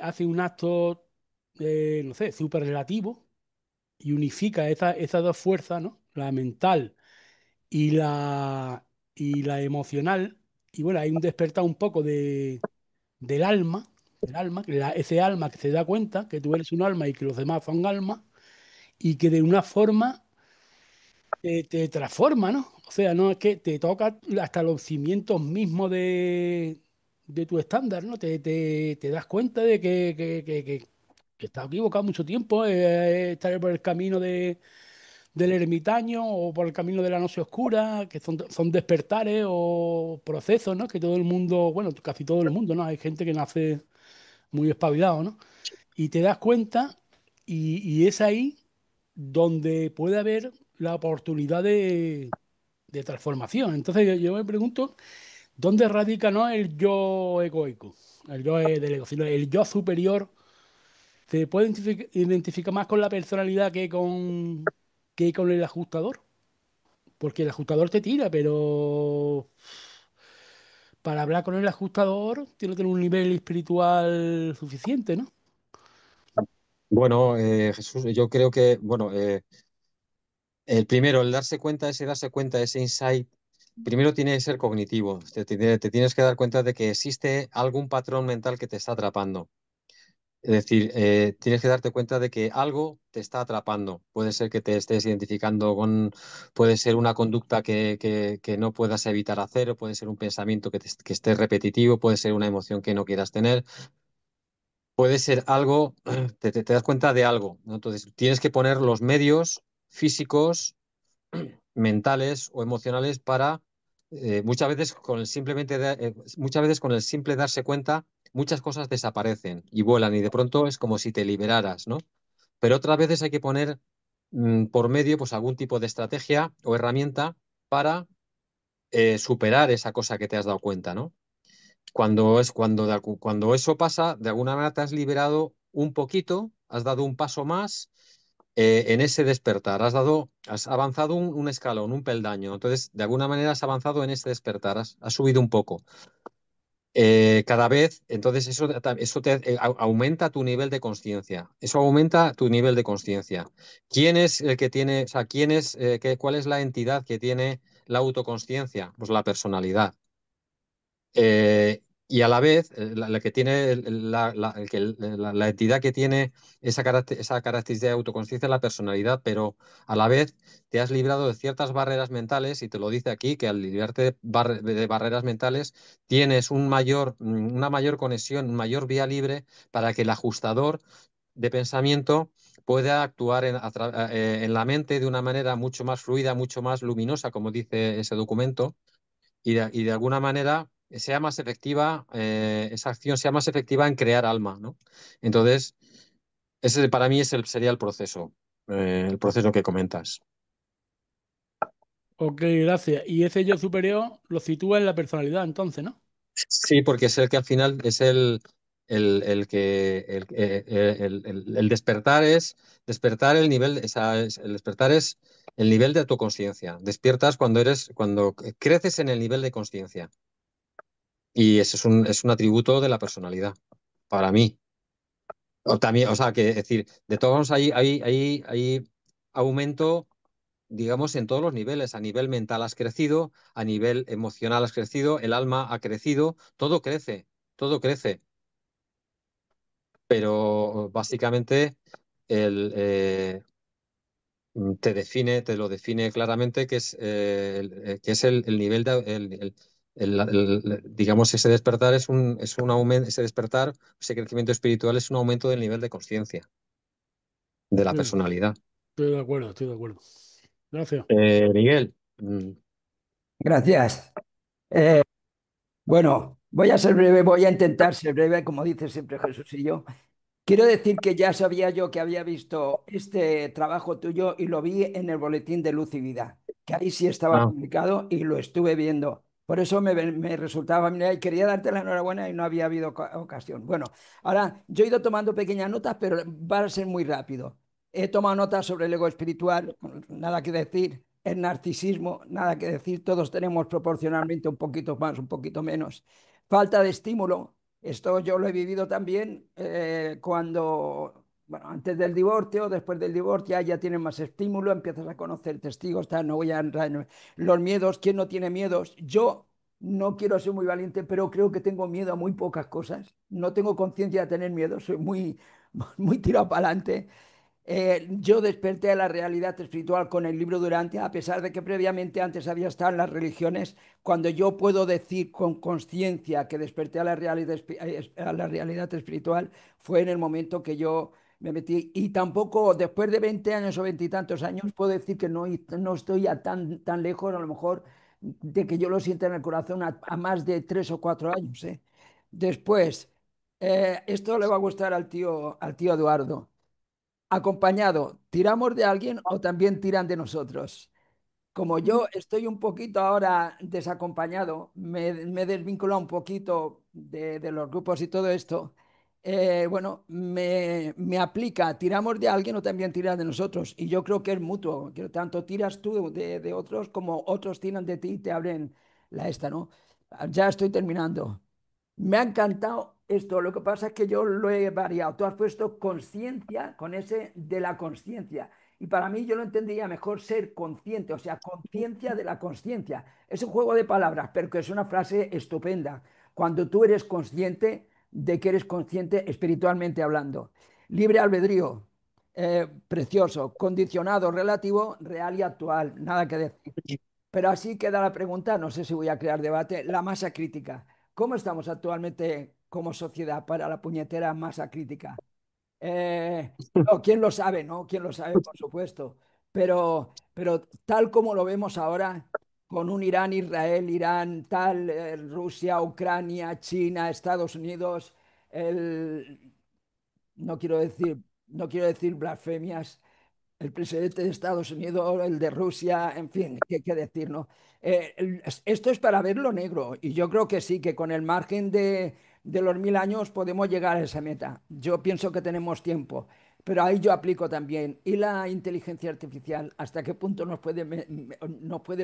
hace un acto, no sé, superlativo y unifica esas dos fuerzas, ¿no? La mental y y la emocional. Y bueno, hay un despertar un poco del alma, ese alma que se da cuenta que tú eres un alma y que los demás son almas, y que de una forma te transforma, ¿no? O sea, no es que te toca hasta los cimientos mismos de tu estándar, ¿no? Te das cuenta de que estás equivocado mucho tiempo, estar por el camino del ermitaño o por el camino de la noche oscura, que son despertares o procesos, ¿no? Que todo el mundo, bueno, casi todo el mundo, ¿no? Hay gente que nace muy espabilado, ¿no? Y te das cuenta y es ahí donde puede haber la oportunidad de transformación. Entonces yo me pregunto, ¿dónde radica, no el yo egoico, el yo del ego, sino el yo superior? ¿Se puede identificar más con la personalidad que con el ajustador? Porque el ajustador te tira, pero para hablar con el ajustador tiene que tener un nivel espiritual suficiente, ¿no? Bueno, Jesús, yo creo que, bueno, el primero, el darse cuenta, ese insight, primero tiene que ser cognitivo. Te tienes que dar cuenta de que existe algún patrón mental que te está atrapando. Es decir, tienes que darte cuenta de que algo te está atrapando. Puede ser que te estés identificando con, puede ser una conducta que no puedas evitar hacer, o puede ser un pensamiento que esté repetitivo, puede ser una emoción que no quieras tener, puede ser algo, te das cuenta de algo, ¿no? Entonces, tienes que poner los medios físicos, mentales o emocionales para, muchas veces con el simple darse cuenta, muchas cosas desaparecen y vuelan y de pronto es como si te liberaras, ¿no? Pero otras veces hay que poner por medio pues algún tipo de estrategia o herramienta para superar esa cosa que te has dado cuenta, ¿no? Cuando eso pasa, de alguna manera te has liberado un poquito, has dado un paso más en ese despertar, has avanzado un escalón, un peldaño. Entonces, de alguna manera has avanzado en ese despertar, has subido un poco. Cada vez, entonces eso aumenta tu nivel de conciencia. Eso aumenta tu nivel de conciencia. ¿Quién es el que tiene, o sea, cuál es la entidad que tiene la autoconsciencia? Pues la personalidad. Y a la vez, la que tiene la entidad que tiene esa característica de autoconsciencia es la personalidad, pero a la vez te has librado de ciertas barreras mentales, y te lo dice aquí, que al librarte de barreras mentales tienes una mayor conexión, un mayor vía libre para que el ajustador de pensamiento pueda actuar en la mente de una manera mucho más fluida, mucho más luminosa, como dice ese documento, y de alguna manera sea más efectiva, esa acción sea más efectiva en crear alma, ¿no? Entonces, ese para mí sería el proceso que comentas. Ok, gracias. Y ese yo superior lo sitúa en la personalidad, entonces, ¿no? Sí, porque es el que al final es el que el despertar es despertar el nivel, el despertar es el nivel de autoconsciencia. Despiertas cuando creces en el nivel de conciencia. Y ese es un atributo de la personalidad, para mí. O también, o sea, que es decir, de todos modos, aumento, digamos, en todos los niveles. A nivel mental has crecido, a nivel emocional has crecido, el alma ha crecido, todo crece, todo crece. Pero básicamente el, te lo define claramente que es el nivel de, digamos, ese despertar es un aumento, ese despertar, ese crecimiento espiritual es un aumento del nivel de conciencia de la Sí, personalidad. estoy de acuerdo, estoy de acuerdo. Gracias. Miguel, Gracias. Eh, bueno, voy a ser breve, voy a intentar ser breve, como dice siempre Jesús y yo. Quiero decir que ya sabía yo que había visto este trabajo tuyo y lo vi en el Boletín de Luz y Vida, que ahí sí estaba ah, publicado y lo estuve viendo. Por eso me resultaba, mira, y quería darte la enhorabuena y no había habido ocasión. Bueno, ahora yo he ido tomando pequeñas notas, pero va a ser muy rápido. He tomado notas sobre el ego espiritual, nada que decir. El narcisismo, nada que decir. Todos tenemos proporcionalmente un poquito más, un poquito menos. Falta de estímulo. Esto yo lo he vivido también cuando, bueno, antes del divorcio, después del divorcio, ya tienes más estímulo, empiezas a conocer testigos, tal, no voy a entrar en los miedos. ¿Quién no tiene miedos? Yo no quiero ser muy valiente, pero creo que tengo miedo a muy pocas cosas. No tengo conciencia de tener miedo, soy muy, muy tirado para adelante. Yo desperté a la realidad espiritual con el libro Durante, a pesar de que previamente antes había estado en las religiones. Cuando yo puedo decir con conciencia que desperté a a la realidad espiritual, fue en el momento que yo me metí. Y tampoco, después de 20 años o veintitantos años, puedo decir que no estoy tan lejos, a lo mejor, de que yo lo sienta en el corazón a más de 3 o 4 años, ¿eh? Después, esto le va a gustar al tío Eduardo. Acompañado, ¿tiramos de alguien o también tiran de nosotros? Como yo estoy un poquito ahora desacompañado, me he desvinculado un poquito de los grupos y todo esto, bueno, me aplica, ¿tiramos de alguien o también tiran de nosotros? Y yo creo que es mutuo, que tanto tiras tú de otros como otros tiran de ti y te abren la esta, ¿no? Ya estoy terminando. Me ha encantado esto. Lo que pasa es que yo lo he variado. Tú has puesto conciencia con ese de la conciencia. Y para mí yo lo entendía mejor ser consciente, o sea, conciencia de la conciencia. Es un juego de palabras, pero que es una frase estupenda. Cuando tú eres consciente de que eres consciente espiritualmente hablando. Libre albedrío, precioso. Condicionado, relativo, real y actual. Nada que decir. Pero así queda la pregunta, no sé si voy a crear debate, la masa crítica. ¿Cómo estamos actualmente como sociedad para la puñetera masa crítica? No, ¿quién lo sabe, no? ¿Quién lo sabe, por supuesto? Pero tal como lo vemos ahora, con un Irán, Israel, Irán, tal, Rusia, Ucrania, China, Estados Unidos, el, no quiero decir blasfemias, el presidente de Estados Unidos, el de Rusia, en fin, qué decir, ¿no? Esto es para verlo negro y yo creo que sí, que con el margen de los 1000 años podemos llegar a esa meta. Yo pienso que tenemos tiempo, pero ahí yo aplico también. ¿Y la inteligencia artificial? ¿Hasta qué punto nos puede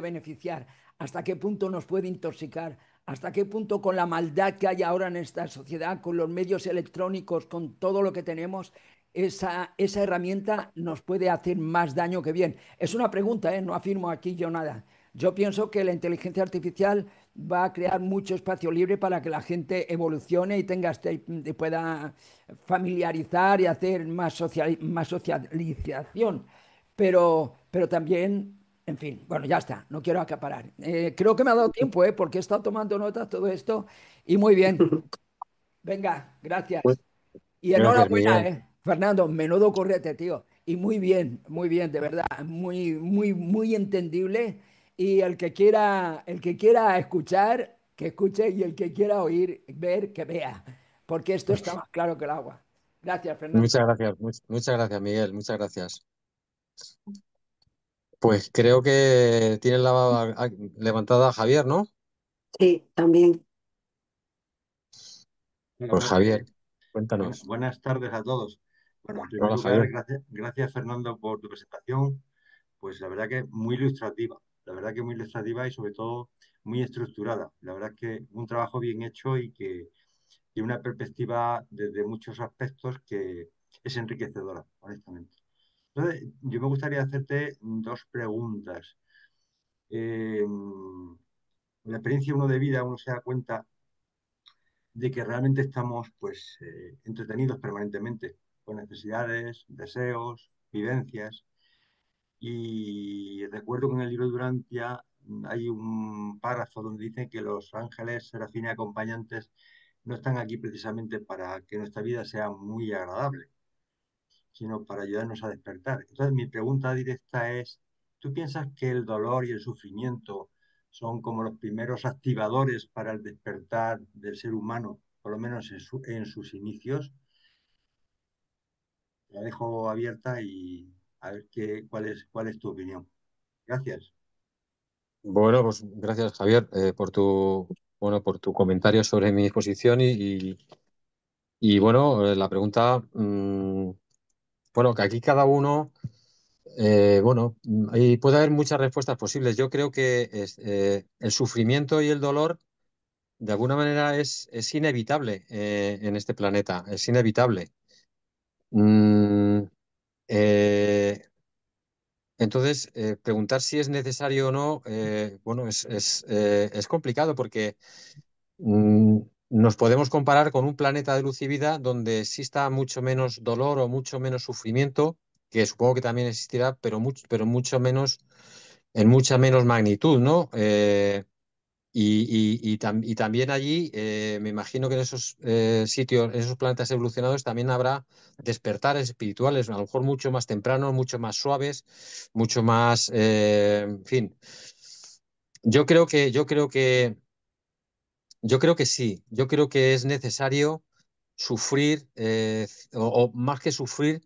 beneficiar? ¿Hasta qué punto nos puede intoxicar? ¿Hasta qué punto con la maldad que hay ahora en esta sociedad, con los medios electrónicos, con todo lo que tenemos, esa herramienta nos puede hacer más daño que bien? Es una pregunta, ¿eh? No afirmo aquí yo nada. Yo pienso que la inteligencia artificial va a crear mucho espacio libre para que la gente evolucione y pueda familiarizar y hacer más socialización. Pero también, en fin, bueno, ya está, no quiero acaparar. Creo que me ha dado tiempo, ¿eh? Porque he estado tomando notas todo esto y muy bien. Venga, pues, gracias. Y gracias, enhorabuena, Miguel. Fernando, menudo correte, tío. Y muy bien, de verdad, muy, muy, muy entendible. Y el que quiera escuchar, que escuche, y el que quiera oír, ver, que vea, porque esto está más claro que el agua. Gracias, Fernando. Muchas gracias, Miguel, muchas gracias. Pues creo que tiene levantada a Javier, ¿no? Sí, también. Pues Hola, Javier, cuéntanos. buenas tardes a todos. Bueno, en primer Hola, lugar, Javier. gracias Fernando por tu presentación. Pues la verdad que muy ilustrativa, la verdad que muy ilustrativa y sobre todo muy estructurada. La verdad que un trabajo bien hecho y que tiene una perspectiva desde muchos aspectos que es enriquecedora, honestamente. Entonces, yo me gustaría hacerte dos preguntas. En la experiencia uno de vida, uno se da cuenta de que realmente estamos pues entretenidos permanentemente con necesidades, deseos, vivencias. Y recuerdo que en el libro de Durantia hay un párrafo donde dice que los ángeles, serafines y acompañantes no están aquí precisamente para que nuestra vida sea muy agradable, sino para ayudarnos a despertar. Entonces, mi pregunta directa es, ¿tú piensas que el dolor y el sufrimiento son como los primeros activadores para el despertar del ser humano, por lo menos en sus inicios? La dejo abierta y a ver cuál es tu opinión. Gracias. Bueno, pues gracias, Javier, por tu comentario sobre mi exposición y, bueno, la pregunta, bueno, que aquí cada uno, bueno, ahí puede haber muchas respuestas posibles. Yo creo que el sufrimiento y el dolor, de alguna manera, es inevitable en este planeta, es inevitable. Mm, eh, entonces, preguntar si es necesario o no, bueno, es complicado porque mm, nos podemos comparar con un planeta de luz y vida donde exista mucho menos dolor o mucho menos sufrimiento, que supongo que también existirá, pero mucho menos, en mucha menos magnitud, ¿no? Y también allí, me imagino que en esos sitios, en esos planetas evolucionados, también habrá despertares espirituales, a lo mejor mucho más tempranos, mucho más suaves, mucho más, en fin. Yo creo que sí, yo creo que es necesario sufrir, o más que sufrir,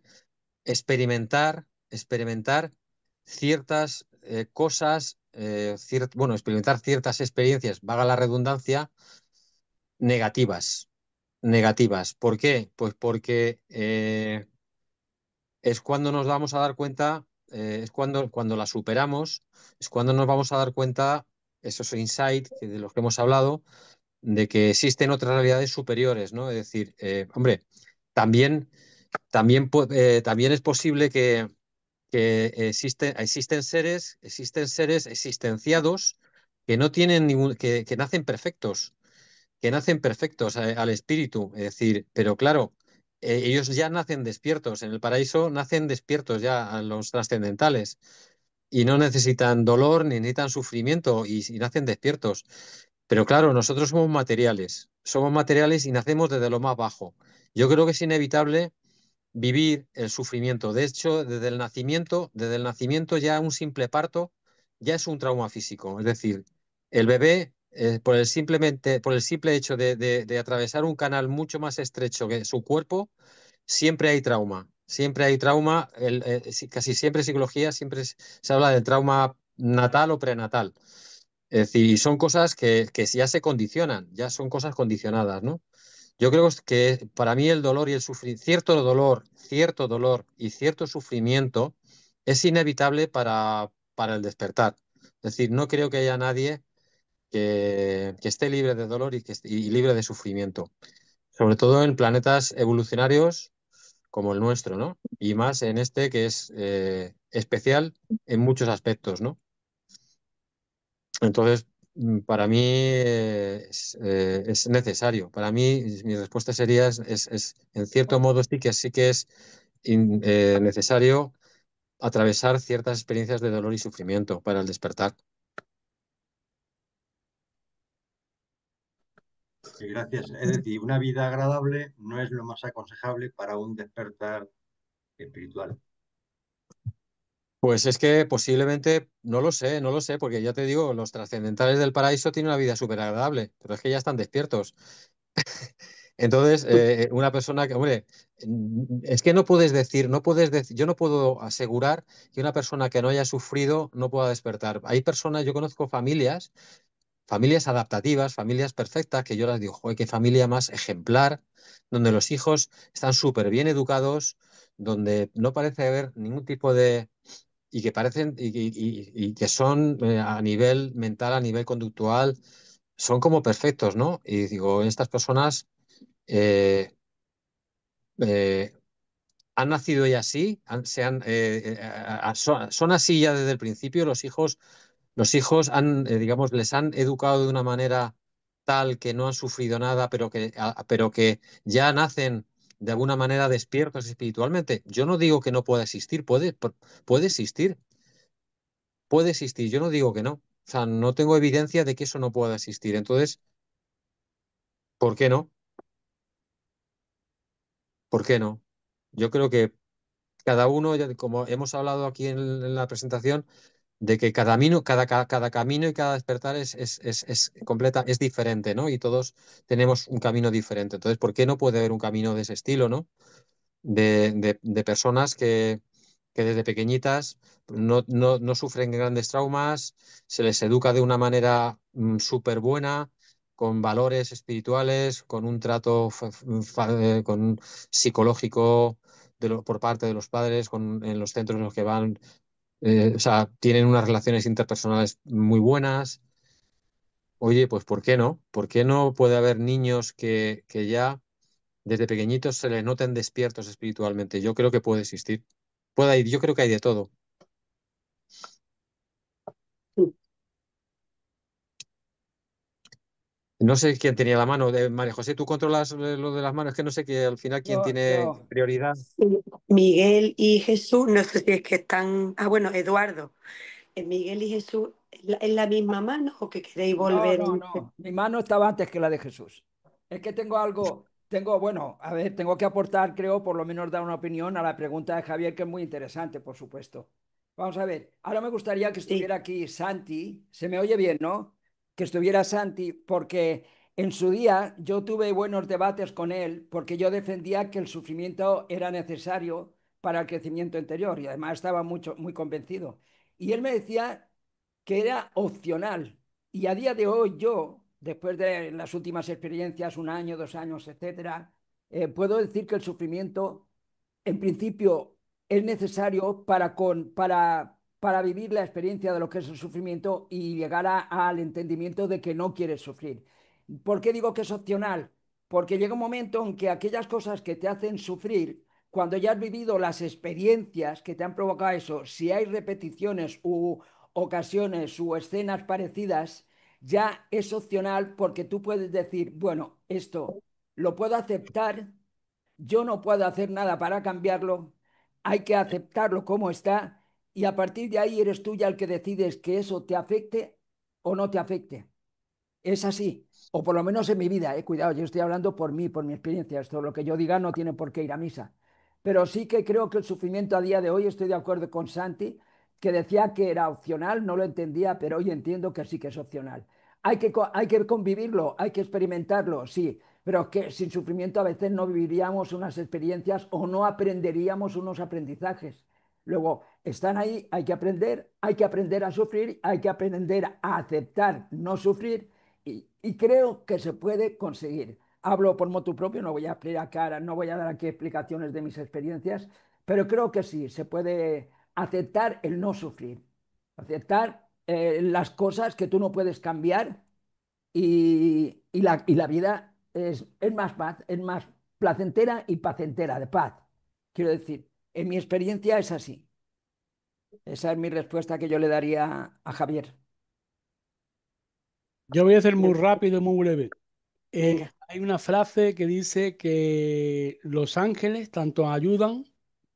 experimentar ciertas cosas, bueno, experimentar ciertas experiencias, vaga la redundancia, negativas, negativas. ¿Por qué? Pues porque es cuando nos vamos a dar cuenta, es cuando la superamos, es cuando nos vamos a dar cuenta, esos insights de los que hemos hablado, de que existen otras realidades superiores, ¿no? Es decir, hombre, también, también es posible que existen seres existenciados que no tienen que nacen perfectos al espíritu, es decir, pero claro, ellos ya nacen despiertos, en el paraíso nacen despiertos ya a los trascendentales y no necesitan dolor ni necesitan sufrimiento y nacen despiertos. Pero claro, nosotros somos materiales y nacemos desde lo más bajo. Yo creo que es inevitable vivir el sufrimiento. De hecho, desde el nacimiento ya un simple parto ya es un trauma físico. Es decir, el bebé, por el simple hecho de atravesar un canal mucho más estrecho que su cuerpo, siempre hay trauma. Siempre hay trauma. Casi siempre en psicología se habla del trauma natal o prenatal. Es decir, y son cosas que ya se condicionan, ya son cosas condicionadas, ¿no? Yo creo que para mí el dolor y el sufrimiento, cierto dolor y cierto sufrimiento es inevitable para el despertar. Es decir, no creo que haya nadie que esté libre de dolor y libre de sufrimiento, sobre todo en planetas evolucionarios como el nuestro, ¿no? Y más en este que es especial en muchos aspectos, ¿no? Entonces, para mí es necesario. Para mí, mi respuesta sería, en cierto modo, sí que es necesario atravesar ciertas experiencias de dolor y sufrimiento para el despertar. Gracias. Es decir, una vida agradable no es lo más aconsejable para un despertar espiritual. Pues es que posiblemente, no lo sé, porque ya te digo, los trascendentales del paraíso tienen una vida súper agradable, pero es que ya están despiertos. Entonces, una persona que, hombre, es que yo no puedo asegurar que una persona que no haya sufrido no pueda despertar. Hay personas, yo conozco familias adaptativas, familias perfectas, que yo las digo, joder, qué familia más ejemplar, donde los hijos están súper bien educados, donde no parece haber ningún tipo y que parecen, y que son a nivel mental, a nivel conductual, son como perfectos, ¿no? Y digo, estas personas eh, eh, han nacido ya así, son así ya desde el principio. Los hijos digamos, les han educado de una manera tal que no han sufrido nada, pero que ya nacen de alguna manera despiertos espiritualmente. Yo no digo que no pueda existir, puede existir, puede existir. Yo no digo que no. O sea, no tengo evidencia de que eso no pueda existir. Entonces, ¿por qué no? ¿Por qué no? Yo creo que cada uno, como hemos hablado aquí en la presentación, de que cada camino y cada despertar es diferente, ¿no? Y todos tenemos un camino diferente. Entonces, ¿por qué no puede haber un camino de ese estilo, ¿no? De personas que desde pequeñitas no sufren grandes traumas, se les educa de una manera súper buena, con valores espirituales, con un trato psicológico por parte de los padres, en los centros en los que van, o sea, tienen unas relaciones interpersonales muy buenas. Oye, pues ¿por qué no? ¿Por qué no puede haber niños que ya desde pequeñitos se les noten despiertos espiritualmente? Yo creo que puede existir. Yo creo que hay de todo. No sé quién tenía la mano. María José, ¿tú controlas lo de las manos? Que no sé que al final quién tiene Yo, prioridad. Sí. Miguel y Jesús, no sé si es que están. Ah, bueno, Eduardo. ¿Miguel y Jesús es la misma mano o que queréis no, volver? no, no. Mi mano estaba antes que la de Jesús. Es que tengo algo, bueno, a ver, tengo que aportar, creo, por lo menos dar una opinión a la pregunta de Javier, que es muy interesante, por supuesto. Vamos a ver, ahora me gustaría que Sí, estuviera aquí Santi. Se me oye bien, ¿no? Que estuviera Santi, porque en su día yo tuve buenos debates con él, porque yo defendía que el sufrimiento era necesario para el crecimiento interior y además estaba muy convencido. Y él me decía que era opcional. Y a día de hoy yo, después de las últimas experiencias, un año, 2 años, etcétera, puedo decir que el sufrimiento, en principio, es necesario para vivir la experiencia de lo que es el sufrimiento y llegar al entendimiento de que no quieres sufrir. ¿Por qué digo que es opcional? Porque llega un momento en que aquellas cosas que te hacen sufrir, cuando ya has vivido las experiencias que te han provocado eso, si hay repeticiones u ocasiones u escenas parecidas, ya es opcional porque tú puedes decir, bueno, esto lo puedo aceptar, yo no puedo hacer nada para cambiarlo, hay que aceptarlo como está y a partir de ahí eres tú ya el que decides que eso te afecte o no te afecte. Es así, o por lo menos en mi vida, cuidado, yo estoy hablando por mí, por mi experiencia, esto lo que yo diga no tiene por qué ir a misa. Pero sí que creo que el sufrimiento a día de hoy, estoy de acuerdo con Santi, que decía que era opcional, no lo entendía, pero hoy entiendo que sí que es opcional. Hay que convivirlo, hay que experimentarlo, sí, pero que sin sufrimiento a veces no viviríamos unas experiencias o no aprenderíamos unos aprendizajes. Luego, están ahí, hay que aprender a sufrir, hay que aprender a aceptar no sufrir y creo que se puede conseguir. Hablo por motu propio, no voy a explicar, no voy a dar aquí explicaciones de mis experiencias, pero creo que sí, se puede aceptar el no sufrir, aceptar las cosas que tú no puedes cambiar y la vida es más paz, es más placentera y pacentera, de paz. Quiero decir, en mi experiencia es así. Esa es mi respuesta que yo le daría a Javier. Yo voy a ser muy rápido y muy breve. venga. Hay una frase que dice que los ángeles tanto ayudan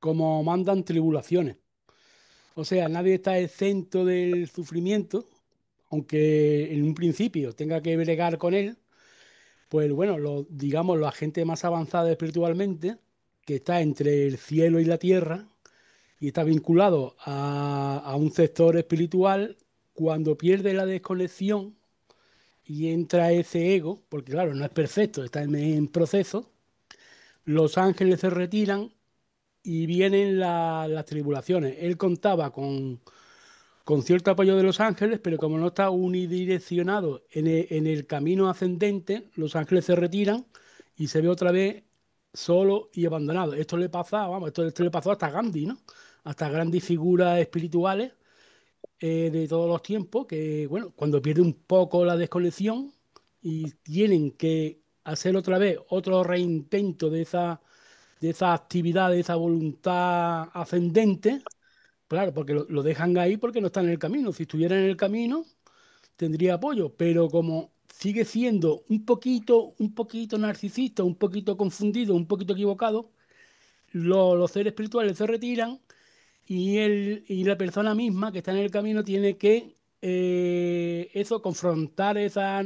como mandan tribulaciones. O sea, nadie está exento del sufrimiento, aunque en un principio tenga que bregar con él. Pues bueno, digamos, la gente más avanzada espiritualmente, que está entre el cielo y la tierra y está vinculado a un sector espiritual, cuando pierde la desconexión y entra ese ego, porque claro, no es perfecto, está en proceso, los ángeles se retiran y vienen las tribulaciones. Él contaba con cierto apoyo de los ángeles, pero como no está unidireccionado en el camino ascendente, los ángeles se retiran y se ve otra vez solo y abandonado. Esto le pasa, vamos, esto le pasó hasta Gandhi, ¿no? Hasta grandes figuras espirituales de todos los tiempos, que bueno, cuando pierde un poco la desconexión y tienen que hacer otra vez otro reintento de esa actividad, de esa voluntad ascendente, claro, porque lo dejan ahí porque no está en el camino. Si estuviera en el camino, tendría apoyo, pero como sigue siendo un poquito narcisista, un poquito confundido, un poquito equivocado, los seres espirituales se retiran y la persona misma que está en el camino tiene que eso, confrontar esa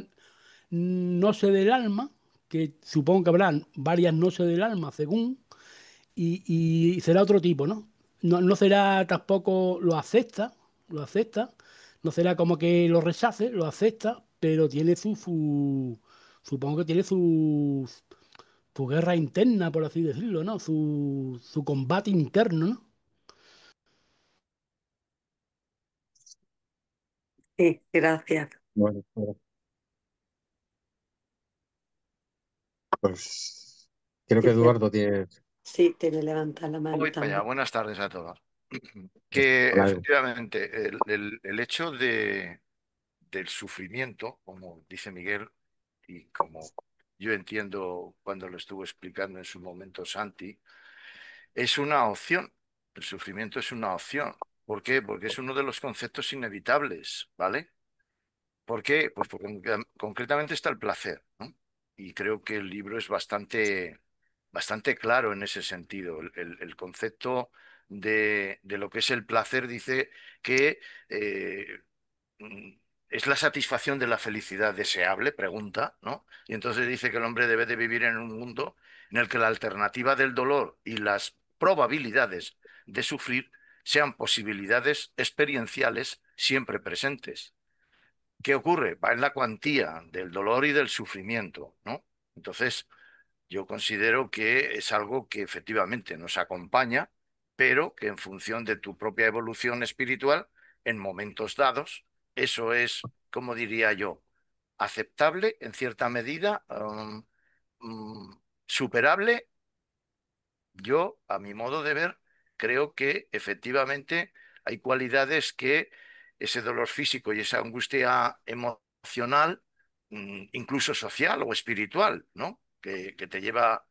noche del alma, que supongo que habrán varias noches del alma según, y será otro tipo, ¿no? No, no será tampoco, lo acepta, no será como que lo rechace, lo acepta, pero tiene supongo que tiene su guerra interna, por así decirlo, ¿no? Su combate interno, ¿no? Sí, gracias. Bueno, pues creo que Dice, Eduardo tiene... sí, tiene levanta la mano Voy para allá. también. Buenas tardes a todos. Que Hola, Edu. efectivamente el hecho del sufrimiento, como dice Miguel, y como yo entiendo cuando lo estuvo explicando en su momento Santi, es una opción. El sufrimiento es una opción. ¿Por qué? Porque es uno de los conceptos inevitables, ¿vale? ¿Por qué? Pues porque concretamente está el placer, ¿no? Y creo que el libro es bastante claro en ese sentido. El concepto de lo que es el placer dice que eh, mm, es la satisfacción de la felicidad deseable, pregunta, ¿no? Y entonces dice que el hombre debe de vivir en un mundo en el que la alternativa del dolor y las probabilidades de sufrir sean posibilidades experienciales siempre presentes. ¿Qué ocurre? Va en la cuantía del dolor y del sufrimiento, ¿no? Entonces, yo considero que es algo que efectivamente nos acompaña, pero que en función de tu propia evolución espiritual, en momentos dados, eso es, como diría yo, aceptable en cierta medida, superable. Yo, a mi modo de ver, creo que efectivamente hay cualidades que ese dolor físico y esa angustia emocional, incluso social o espiritual, ¿no? Que te lleva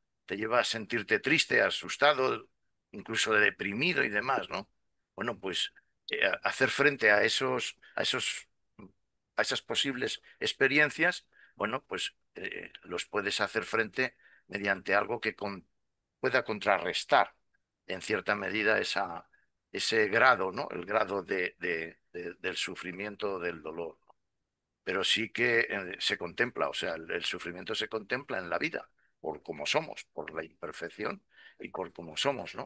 a sentirte triste, asustado, incluso deprimido y demás, ¿no? Bueno, pues hacer frente a esas posibles experiencias, bueno, pues los puedes hacer frente mediante algo que pueda contrarrestar en cierta medida ese grado, ¿no? El grado del sufrimiento, del dolor. Pero sí que se contempla, o sea, el sufrimiento se contempla en la vida, por cómo somos, por la imperfección y por cómo somos, ¿no?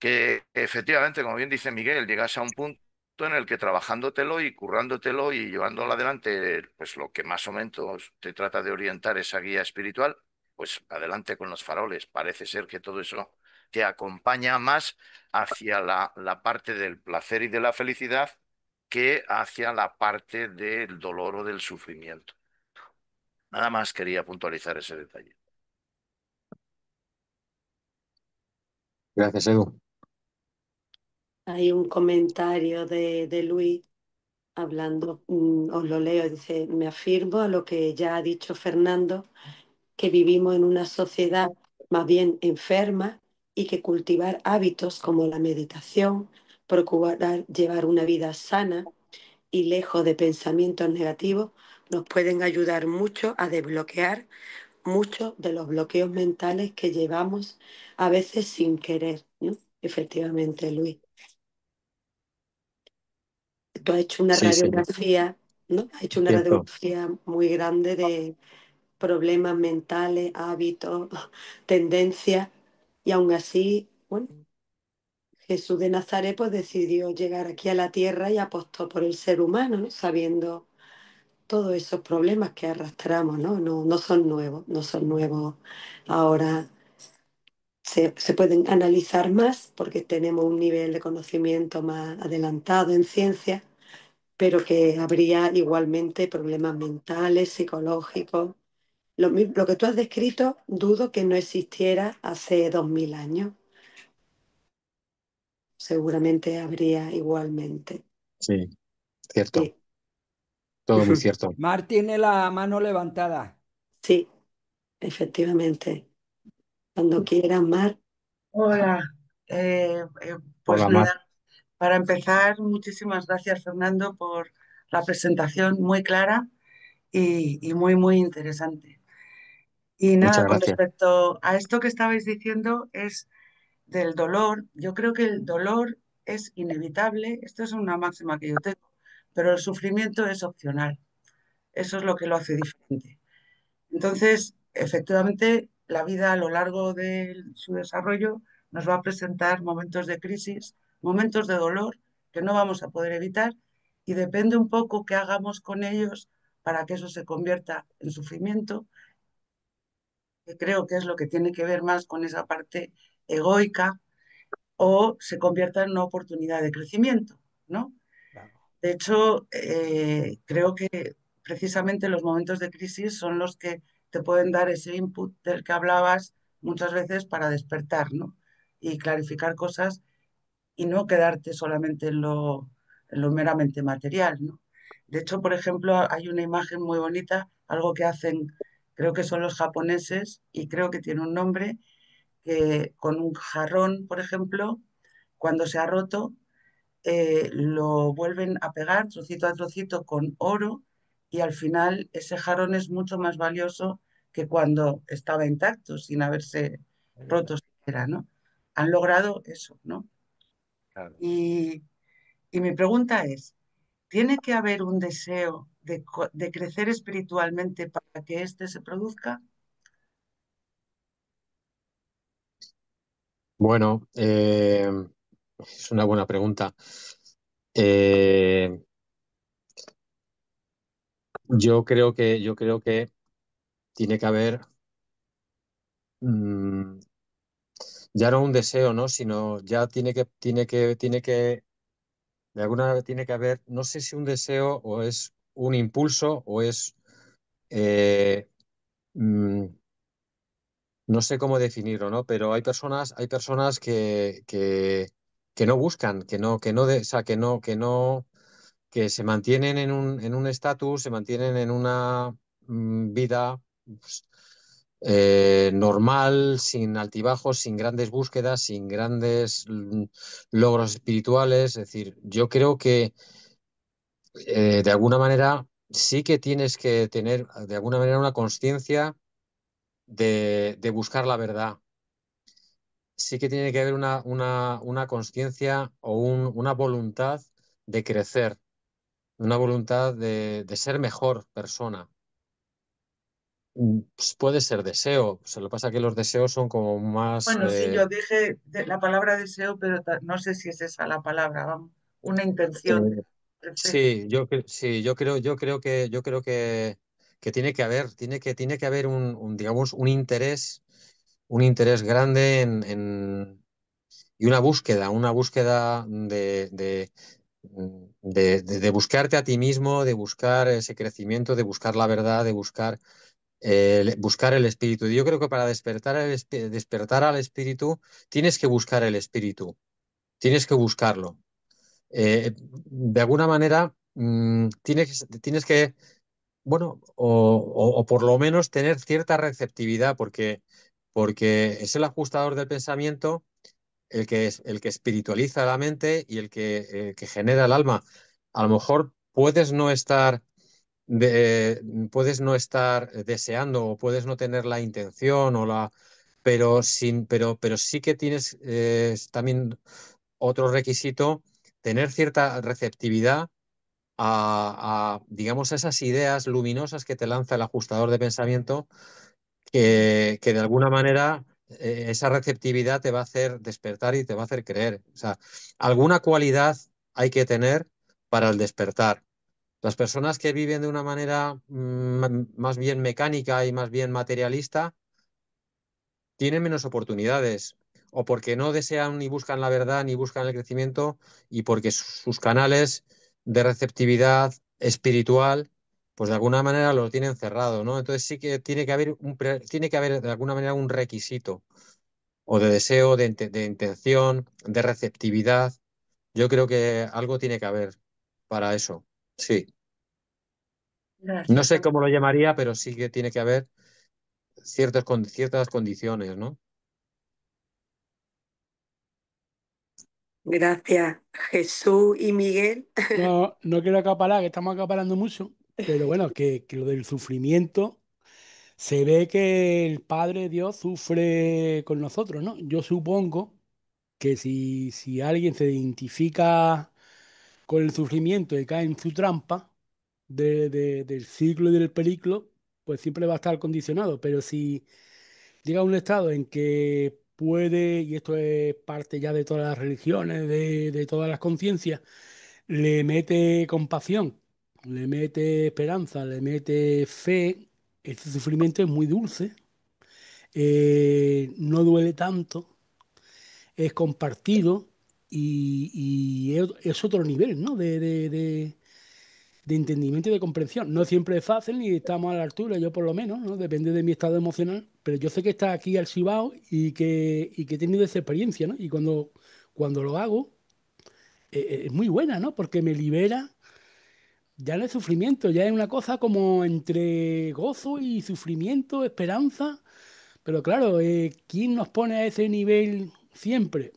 Que efectivamente, como bien dice Miguel, llegas a un punto en el que trabajándotelo y currándotelo y llevándolo adelante, pues lo que más o menos te trata de orientar esa guía espiritual, pues adelante con los faroles. Parece ser que todo eso te acompaña más hacia la parte del placer y de la felicidad que hacia la parte del dolor o del sufrimiento. Nada más quería puntualizar ese detalle. Gracias, Edu. Hay un comentario de Luis hablando, os lo leo, dice, me afirmo a lo que ya ha dicho Fernando, que vivimos en una sociedad más bien enferma y que cultivar hábitos como la meditación, procurar llevar una vida sana y lejos de pensamientos negativos, nos pueden ayudar mucho a desbloquear muchos de los bloqueos mentales que llevamos a veces sin querer, ¿no? Efectivamente, Luis. Tú has hecho una Sí, sí, radiografía, ¿no? Has hecho una cierto. radiografía muy grande de problemas mentales, hábitos, tendencias, y aún así, bueno, Jesús de Nazaret pues decidió llegar aquí a la tierra y apostó por el ser humano, ¿no? Sabiendo todos esos problemas que arrastramos, ¿no? No, no son nuevos, no son nuevos. Ahora se pueden analizar más porque tenemos un nivel de conocimiento más adelantado en ciencia, pero que habría igualmente problemas mentales, psicológicos. Lo que tú has descrito, dudo que no existiera hace 2000 años. Seguramente habría igualmente. Sí, cierto. Sí, Todo muy cierto. Mar tiene la mano levantada. sí, efectivamente. Cuando quieras, Mar. Hola, eh, eh, pues Hola, Mar. nada, para empezar, muchísimas gracias Fernando por la presentación muy clara y muy, muy interesante. Y Muchas nada, con gracias. respecto a esto que estabais diciendo es del dolor, yo creo que el dolor es inevitable, esto es una máxima que yo tengo, pero el sufrimiento es opcional, eso es lo que lo hace diferente. Entonces, efectivamente, la vida a lo largo de su desarrollo nos va a presentar momentos de crisis, momentos de dolor que no vamos a poder evitar y depende un poco qué hagamos con ellos para que eso se convierta en sufrimiento, que creo que es lo que tiene que ver más con esa parte egoica o se convierta en una oportunidad de crecimiento, ¿no? Claro. De hecho, creo que precisamente los momentos de crisis son los que te pueden dar ese input del que hablabas muchas veces para despertar, ¿no? Y clarificar cosas y no quedarte solamente en lo meramente material, ¿no? De hecho, por ejemplo, hay una imagen muy bonita, algo que hacen, creo que son los japoneses y creo que tiene un nombre, que con un jarrón, por ejemplo, cuando se ha roto, lo vuelven a pegar trocito a trocito con oro y al final ese jarrón es mucho más valioso que cuando estaba intacto, sin haberse Es verdad. roto siquiera, ¿no? Han logrado eso, ¿no? Claro. Y, y mi pregunta es, ¿tiene que haber un deseo de crecer espiritualmente para que éste se produzca? Bueno, es una buena pregunta. Eh, yo creo que tiene que haber mm, ya no un deseo, ¿no? Sino ya tiene que, de alguna manera tiene que haber, no sé si un deseo o es un impulso o es, eh, mm, no sé cómo definirlo, ¿no? Pero hay personas que no buscan, o sea, que se mantienen en un estatus, se mantienen en una vida pues, normal, sin altibajos, sin grandes búsquedas, sin grandes logros espirituales. Es decir, yo creo que de alguna manera sí que tienes que tener de alguna manera una conciencia de buscar la verdad. Sí que tiene que haber una conciencia o una voluntad de crecer, una voluntad de ser mejor persona. Pues puede ser deseo, se lo pasa que los deseos son como más... Bueno, sí, yo dije la palabra deseo, pero no sé si es esa la palabra, vamos, una intención de eh, crecer. sí, yo creo que tiene que haber, tiene que haber digamos, un interés grande y una búsqueda de buscarte a ti mismo, de buscar ese crecimiento, de buscar la verdad, de buscar el espíritu. Y yo creo que para despertar al espíritu tienes que buscar el espíritu, tienes que buscarlo. De alguna manera tienes que, bueno, o por lo menos tener cierta receptividad, porque es el ajustador del pensamiento el que espiritualiza la mente y el que genera el alma. A lo mejor puedes no estar deseando o puedes no tener la intención pero sí que tienes también otro requisito, tener cierta receptividad digamos, a esas ideas luminosas que te lanza el ajustador de pensamiento que de alguna manera esa receptividad te va a hacer despertar y te va a hacer creer. O sea, alguna cualidad hay que tener para el despertar. Las personas que viven de una manera más bien mecánica y más bien materialista tienen menos oportunidades, o porque no desean ni buscan la verdad ni buscan el crecimiento, y porque sus canales de receptividad espiritual, pues de alguna manera lo tienen cerrado, ¿no? Entonces sí que tiene que haber de alguna manera un requisito, o de deseo, de intención, de receptividad. Yo creo que algo tiene que haber para eso. Sí. No Gracias, sé cómo Fernando. lo llamaría, pero sí que tiene que haber ciertas condiciones, ¿no? Gracias, Jesús y Miguel. No, no quiero acaparar, que estamos acaparando mucho, pero bueno, que lo del sufrimiento se ve que el Padre Dios sufre con nosotros, ¿no? Yo supongo que si alguien se identifica con el sufrimiento y cae en su trampa del ciclo y del periclo, pues siempre va a estar condicionado. Pero si llega a un estado en que puede, y esto es parte ya de todas las religiones, de todas las conciencias, le mete compasión, le mete esperanza, le mete fe, este sufrimiento es muy dulce, no duele tanto, es compartido y es otro nivel, ¿no? De entendimiento y de comprensión. No siempre es fácil ni estamos a la altura, yo por lo menos, ¿no? Depende de mi estado emocional, pero yo sé que está aquí archivado y que he tenido esa experiencia, ¿no? Y cuando lo hago, es muy buena, ¿no? Porque me libera. Ya no es sufrimiento, ya es una cosa como entre gozo y sufrimiento, esperanza. Pero claro, ¿quién nos pone a ese nivel siempre?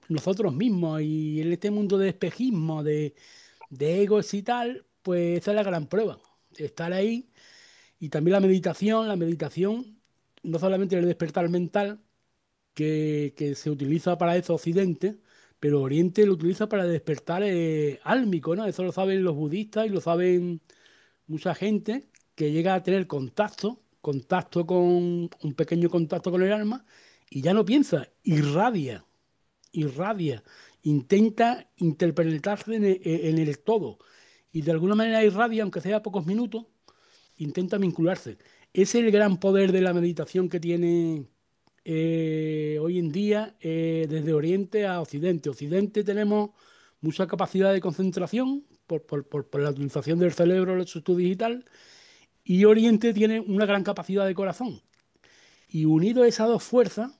Nosotros mismos. Y en este mundo de espejismo, de egos y tal, pues esa es la gran prueba. Estar ahí. Y también la meditación, no solamente el despertar mental, que se utiliza para eso Occidente, pero Oriente lo utiliza para despertar álmico, ¿no? Eso lo saben los budistas y lo saben mucha gente que llega a tener un pequeño contacto con el alma y ya no piensa, irradia, intenta interpenetrarse en el todo y de alguna manera irradia, aunque sea pocos minutos, intenta vincularse. Ese es el gran poder de la meditación que tiene hoy en día desde Oriente a Occidente. Occidente tenemos mucha capacidad de concentración por la utilización del cerebro, el estructura digital, y Oriente tiene una gran capacidad de corazón. Y unido a esas dos fuerzas,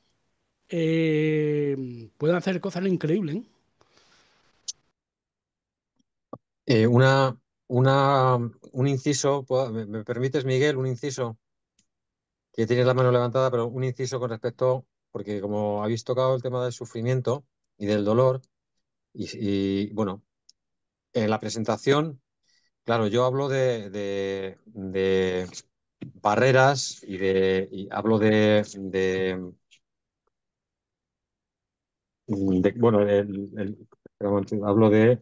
pueden hacer cosas increíbles, ¿eh? Eh, una, un inciso, ¿me permites, Miguel, un inciso? Que tienes la mano levantada, pero un inciso con respecto, porque como habéis tocado el tema del sufrimiento y del dolor, bueno, en la presentación, claro, yo hablo de barreras y hablo bueno, hablo de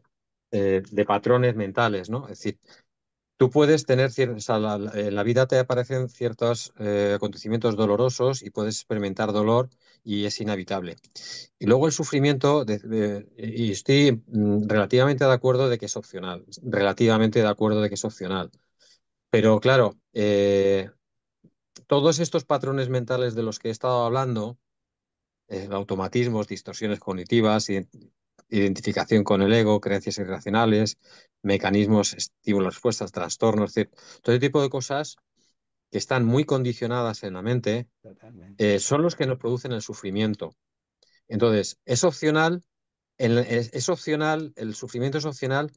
patrones mentales, ¿no? Es decir, tú puedes tener o sea, en la vida te aparecen ciertos acontecimientos dolorosos y puedes experimentar dolor y es inevitable. Y luego el sufrimiento, y estoy relativamente de acuerdo de que es opcional, relativamente de acuerdo de que es opcional. Pero claro, todos estos patrones mentales de los que he estado hablando, automatismos, distorsiones cognitivas, identificación con el ego, creencias irracionales, mecanismos, estímulos, respuestas, trastornos, es decir, todo ese tipo de cosas que están muy condicionadas en la mente, Totalmente. son los que nos producen el sufrimiento. Entonces, es opcional, es opcional, el sufrimiento es opcional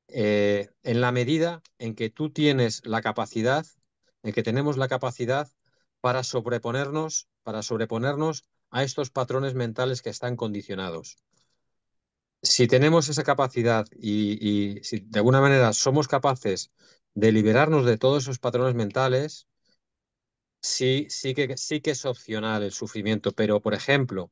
en la medida en que tú tienes la capacidad, en que tenemos la capacidad para sobreponernos a estos patrones mentales que están condicionados. Si tenemos esa capacidad y si de alguna manera somos capaces de liberarnos de todos esos patrones mentales, sí que es opcional el sufrimiento. Pero, por ejemplo,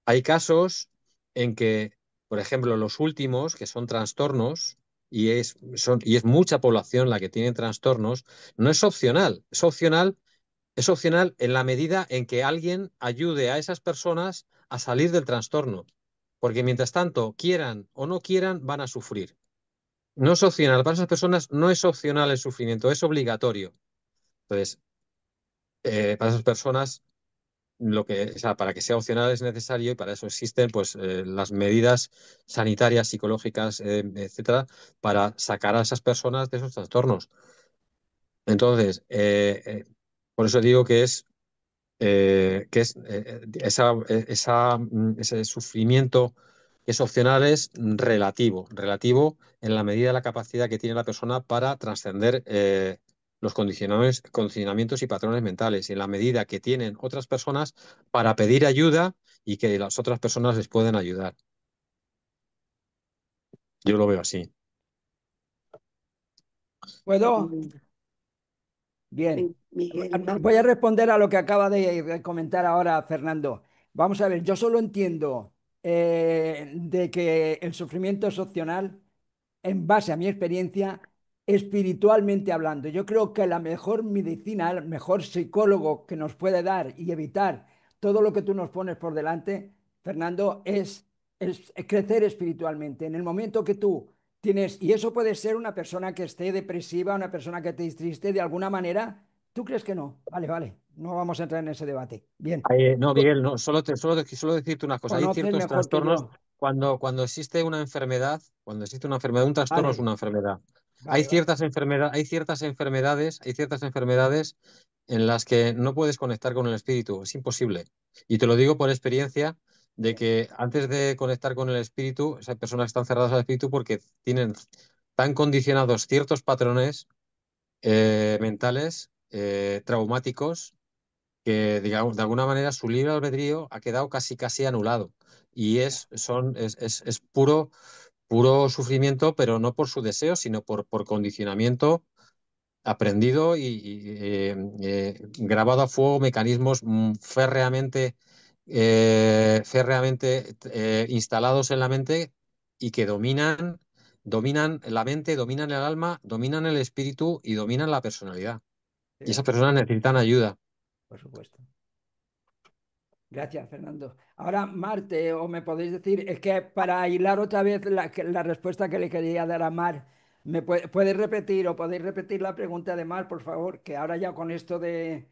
hay casos en que, por ejemplo, los últimos, que son trastornos, y es mucha población la que tiene trastornos, no es opcional. Es opcional en la medida en que alguien ayude a esas personas a salir del trastorno. Porque mientras tanto, quieran o no quieran, van a sufrir. No es opcional. Para esas personas no es opcional el sufrimiento, es obligatorio. Entonces, para esas personas o sea, para que sea opcional es necesario y para eso existen pues las medidas sanitarias, psicológicas, etcétera, para sacar a esas personas de esos trastornos. Entonces, por eso digo que ese sufrimiento que es opcional es relativo en la medida de la capacidad que tiene la persona para trascender los condicionamientos y patrones mentales, y en la medida que tienen otras personas para pedir ayuda y que las otras personas les pueden ayudar. Yo lo veo así. ¿Puedo? Bien. Miguel, Voy a responder a lo que acaba de comentar ahora Fernando. Vamos a ver, yo solo entiendo de que el sufrimiento es opcional en base a mi experiencia, espiritualmente hablando. Yo creo que la mejor medicina, el mejor psicólogo que nos puede dar y evitar todo lo que tú nos pones por delante, Fernando, es crecer espiritualmente. En el momento que tú tienes, y eso puede ser una persona que esté depresiva, una persona que esté triste, de alguna manera, ¿tú crees que no? Vale, vale, no vamos a entrar en ese debate. Bien, No, Miguel, no, solo decirte una cosa. Hay conoces ciertos mejor que trastornos yo. cuando existe una enfermedad, un trastorno es Vale, una enfermedad. vale, vale. Hay ciertas enfermedades en las que no puedes conectar con el espíritu, es imposible. Y te lo digo por experiencia de Bien, que antes de conectar con el espíritu, esas personas están cerradas al espíritu porque tienen tan condicionados ciertos patrones mentales traumáticos que, digamos, de alguna manera su libre albedrío ha quedado casi anulado. Y ya, es puro sufrimiento, pero no por su deseo, sino por condicionamiento aprendido y grabado a fuego mecanismos férreamente instalados en la mente y que dominan la mente, dominan el alma, dominan el espíritu y dominan la personalidad. Y esas cierto, personas necesitan ayuda. por supuesto. Gracias, Fernando. Ahora, Marte, o me podéis decir, es que para hilar otra vez la respuesta que le quería dar a Mar, puedes repetir o podéis repetir la pregunta de Mar, por favor? Que ahora ya con esto del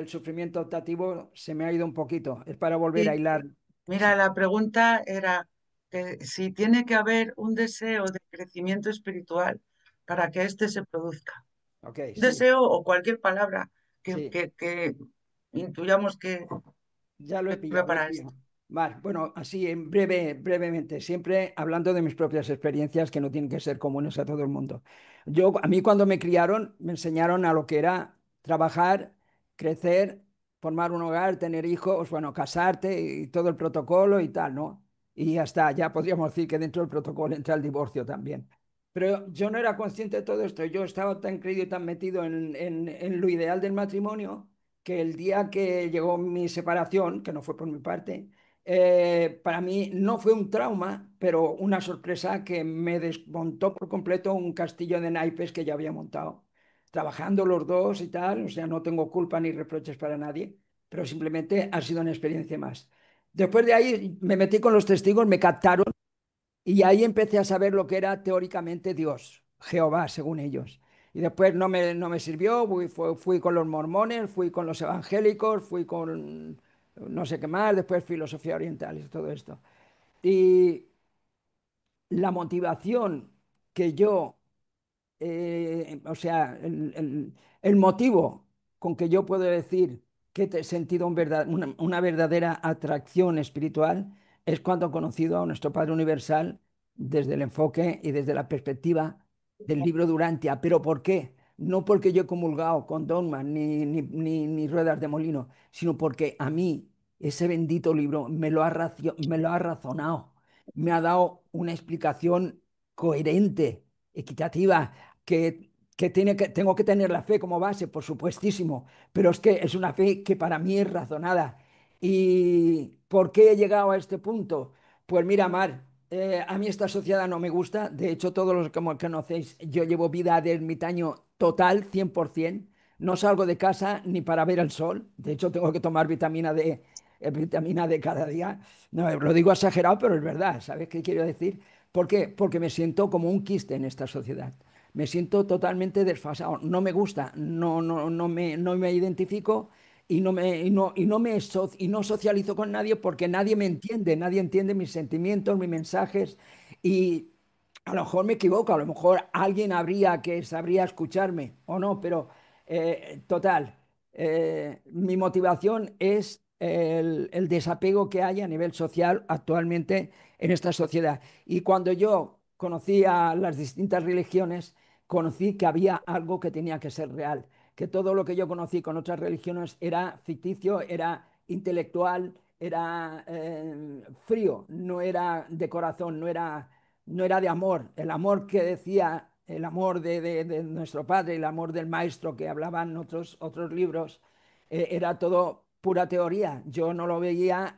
sufrimiento optativo se me ha ido un poquito. Es para volver a Sí, hilar. mira, Sí, la pregunta era que si tiene que haber un deseo de crecimiento espiritual para que éste se produzca. ok, Un sí, deseo o cualquier palabra sí. que intuyamos que Ya lo he sirve pillado, lo he para esto. pillado. Vale, bueno, así en brevemente, siempre hablando de mis propias experiencias que no tienen que ser comunes a todo el mundo. A mí cuando me criaron, me enseñaron a lo que era trabajar, crecer, formar un hogar, tener hijos, bueno, casarte y todo el protocolo y tal, ¿no? Y ya está, ya podríamos decir que dentro del protocolo entra el divorcio también. Pero yo no era consciente de todo esto, yo estaba tan creído y tan metido en lo ideal del matrimonio que el día que llegó mi separación, que no fue por mi parte, para mí no fue un trauma, pero una sorpresa que me desmontó por completo un castillo de naipes que ya había montado, trabajando los dos y tal, o sea, no tengo culpa ni reproches para nadie, pero simplemente ha sido una experiencia más. Después de ahí me metí con los testigos, me captaron y ahí empecé a saber lo que era teóricamente Dios, Jehová, según ellos. Y después no me sirvió, fui con los mormones, fui con los evangélicos, fui con no sé qué más, después filosofía oriental y todo esto. Y la motivación que yo o sea, el motivo con que yo puedo decir que he sentido una verdadera atracción espiritual es cuando he conocido a nuestro Padre Universal desde el enfoque y desde la perspectiva del libro Durantia. ¿Pero por qué? No porque yo he comulgado con dogmas ni ruedas de molino, sino porque a mí ese bendito libro me lo ha razonado, me ha dado una explicación coherente, equitativa, tengo que tener la fe como base, por supuestísimo, pero es que es una fe que para mí es razonada. ¿Y por qué he llegado a este punto? Pues mira, Mar, a mí esta sociedad no me gusta. De hecho, todos los que me conocéis, yo llevo vida de ermitaño total, 100%. No salgo de casa ni para ver el sol. De hecho, tengo que tomar vitamina D cada día. No, lo digo exagerado, pero es verdad. ¿Sabes qué quiero decir? ¿Por qué? Porque me siento como un quiste en esta sociedad. Me siento totalmente desfasado. No me gusta, no me identifico y no socializo con nadie porque nadie entiende mis sentimientos, mis mensajes y a lo mejor me equivoco, a lo mejor alguien habría que sabría escucharme o no, pero total, mi motivación es el desapego que hay a nivel social actualmente en esta sociedad. Y cuando yo conocí a las distintas religiones, conocí que había algo que tenía que ser real, que todo lo que yo conocí con otras religiones era ficticio, era intelectual, era frío, no era de corazón, no era de amor. El amor que decía, el amor de nuestro padre, el amor del maestro que hablaban otros libros, era todo pura teoría. Yo no lo veía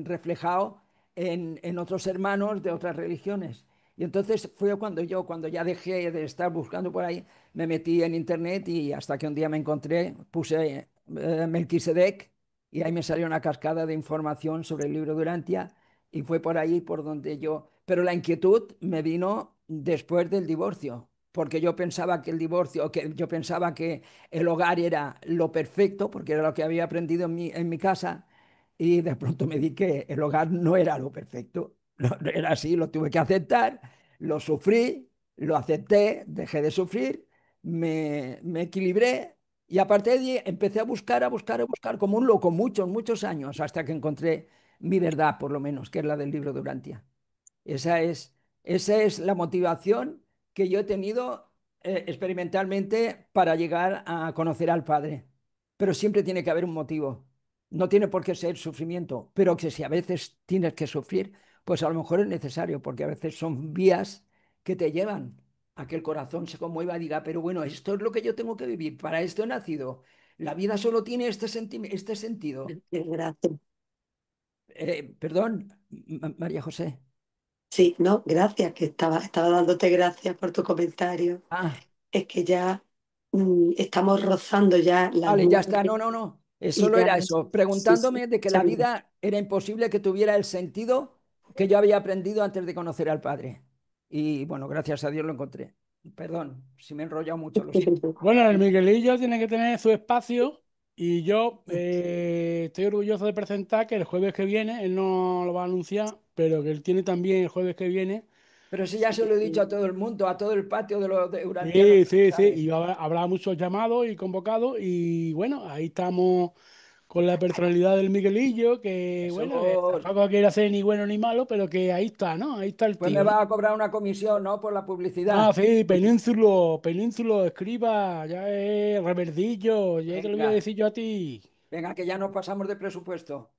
reflejado en otros hermanos de otras religiones. Y entonces fue cuando ya dejé de estar buscando por ahí, me metí en internet y hasta que un día me encontré, puse Melquisedec y ahí me salió una cascada de información sobre el libro de Urantia y fue por ahí por donde yo... Pero la inquietud me vino después del divorcio, porque yo pensaba que el divorcio, que yo pensaba que el hogar era lo perfecto, porque era lo que había aprendido en mi casa, y de pronto me di que el hogar no era lo perfecto, no era así, lo tuve que aceptar, lo sufrí, lo acepté, dejé de sufrir, me equilibré y aparte de ahí empecé a buscar, a buscar, a buscar como un loco muchos años hasta que encontré mi verdad, por lo menos, que es la del libro de Urantia. Esa es, esa es la motivación que yo he tenido experimentalmente para llegar a conocer al Padre. Pero siempre tiene que haber un motivo. No tiene por qué ser sufrimiento, pero que si a veces tienes que sufrir, pues a lo mejor es necesario, porque a veces son vías que te llevan a que el corazón se conmueva y diga, pero bueno, esto es lo que yo tengo que vivir, para esto he nacido. La vida solo tiene este sentido. Gracias. Perdón, María José. Sí, no, gracias, que estaba dándote gracias por tu comentario. Ah. Es que ya estamos rozando ya las Vale, ya está. 9 No, no, no. y Solo ya, era eso. sí, sí, Preguntándome de que la vida era imposible que tuviera el sentido que yo había aprendido antes de conocer al Padre. Y bueno, gracias a Dios lo encontré. Perdón, si me he enrollado mucho, lo siento. Bueno, el Miguelillo tiene que tener su espacio y yo estoy orgulloso de presentar que el jueves que viene, él no lo va a anunciar, pero que él tiene también el jueves que viene. Pero si ya se lo he dicho a todo el mundo, a todo el patio de los urantianos, Sí, sí, sí, ¿sabes? y habrá muchos llamados y convocados y bueno, ahí estamos con la personalidad del Miguelillo, que Eso, bueno, que tampoco quiere ser ni bueno ni malo, pero que ahí está, ¿no? Ahí está el pues me tío, ¿no? va a cobrar una comisión, ¿no? Por la Ah, publicidad. sí, Penínsulo, escriba, ya es Reverdillo, ya te lo voy a Venga, decir yo a ti. venga, que ya nos pasamos de presupuesto.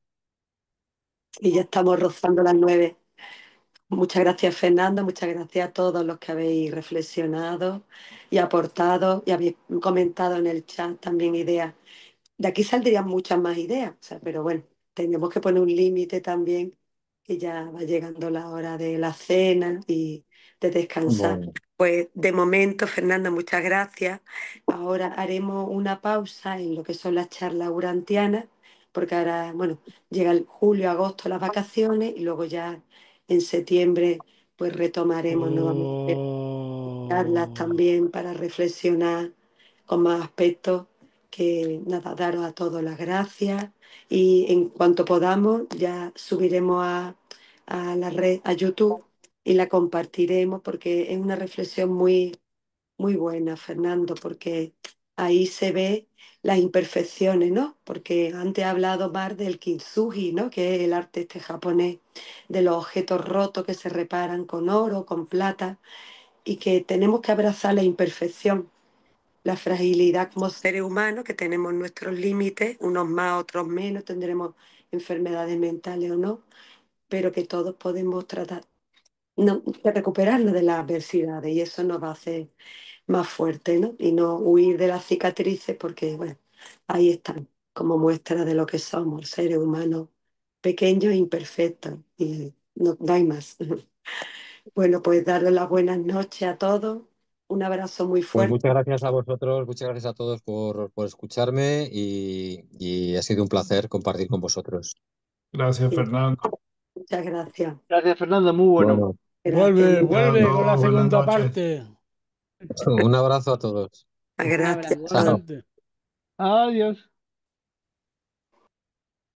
y ya estamos rozando las 9. Muchas gracias, Fernando. Muchas gracias a todos los que habéis reflexionado y aportado y habéis comentado en el chat también ideas. De aquí saldrían muchas más ideas, o sea, pero bueno, tenemos que poner un límite también, que ya va llegando la hora de la cena y de descansar. Bueno, Pues de momento, Fernando, muchas gracias. Ahora haremos una pausa en lo que son las charlas urantianas, porque ahora, bueno, llega el julio, agosto, las vacaciones y luego ya en septiembre pues retomaremos nuevamente charlas Oh. también para reflexionar con más aspectos. Que nada, daros a todos las gracias y en cuanto podamos ya subiremos a la red, a YouTube y la compartiremos porque es una reflexión muy buena, Fernando, porque ahí se ve las imperfecciones, ¿no? Porque antes he hablado más del kintsugi, ¿no? Que es el arte este japonés de los objetos rotos que se reparan con oro, con plata y que tenemos que abrazar la imperfección, la fragilidad como seres humanos, que tenemos nuestros límites, unos más, otros menos, tendremos enfermedades mentales o no, pero que todos podemos tratar de recuperarnos de las adversidades y eso nos va a hacer más fuertes, ¿no? Y no huir de las cicatrices porque, bueno, ahí están como muestra de lo que somos, seres humanos pequeños e imperfectos y no hay más. Bueno, pues darle las buenas noches a todos. Un abrazo muy pues fuerte. muchas gracias a vosotros, muchas gracias a todos por escucharme y ha sido un placer compartir con vosotros. Gracias, Fernando. Muchas gracias. Gracias, Fernando, muy bueno. Bueno, Gracias. Vuelve con la Fernando, buenas segunda noches. parte. un abrazo a todos. Gracias. Un abrazo. Chao. Igualmente. Adiós.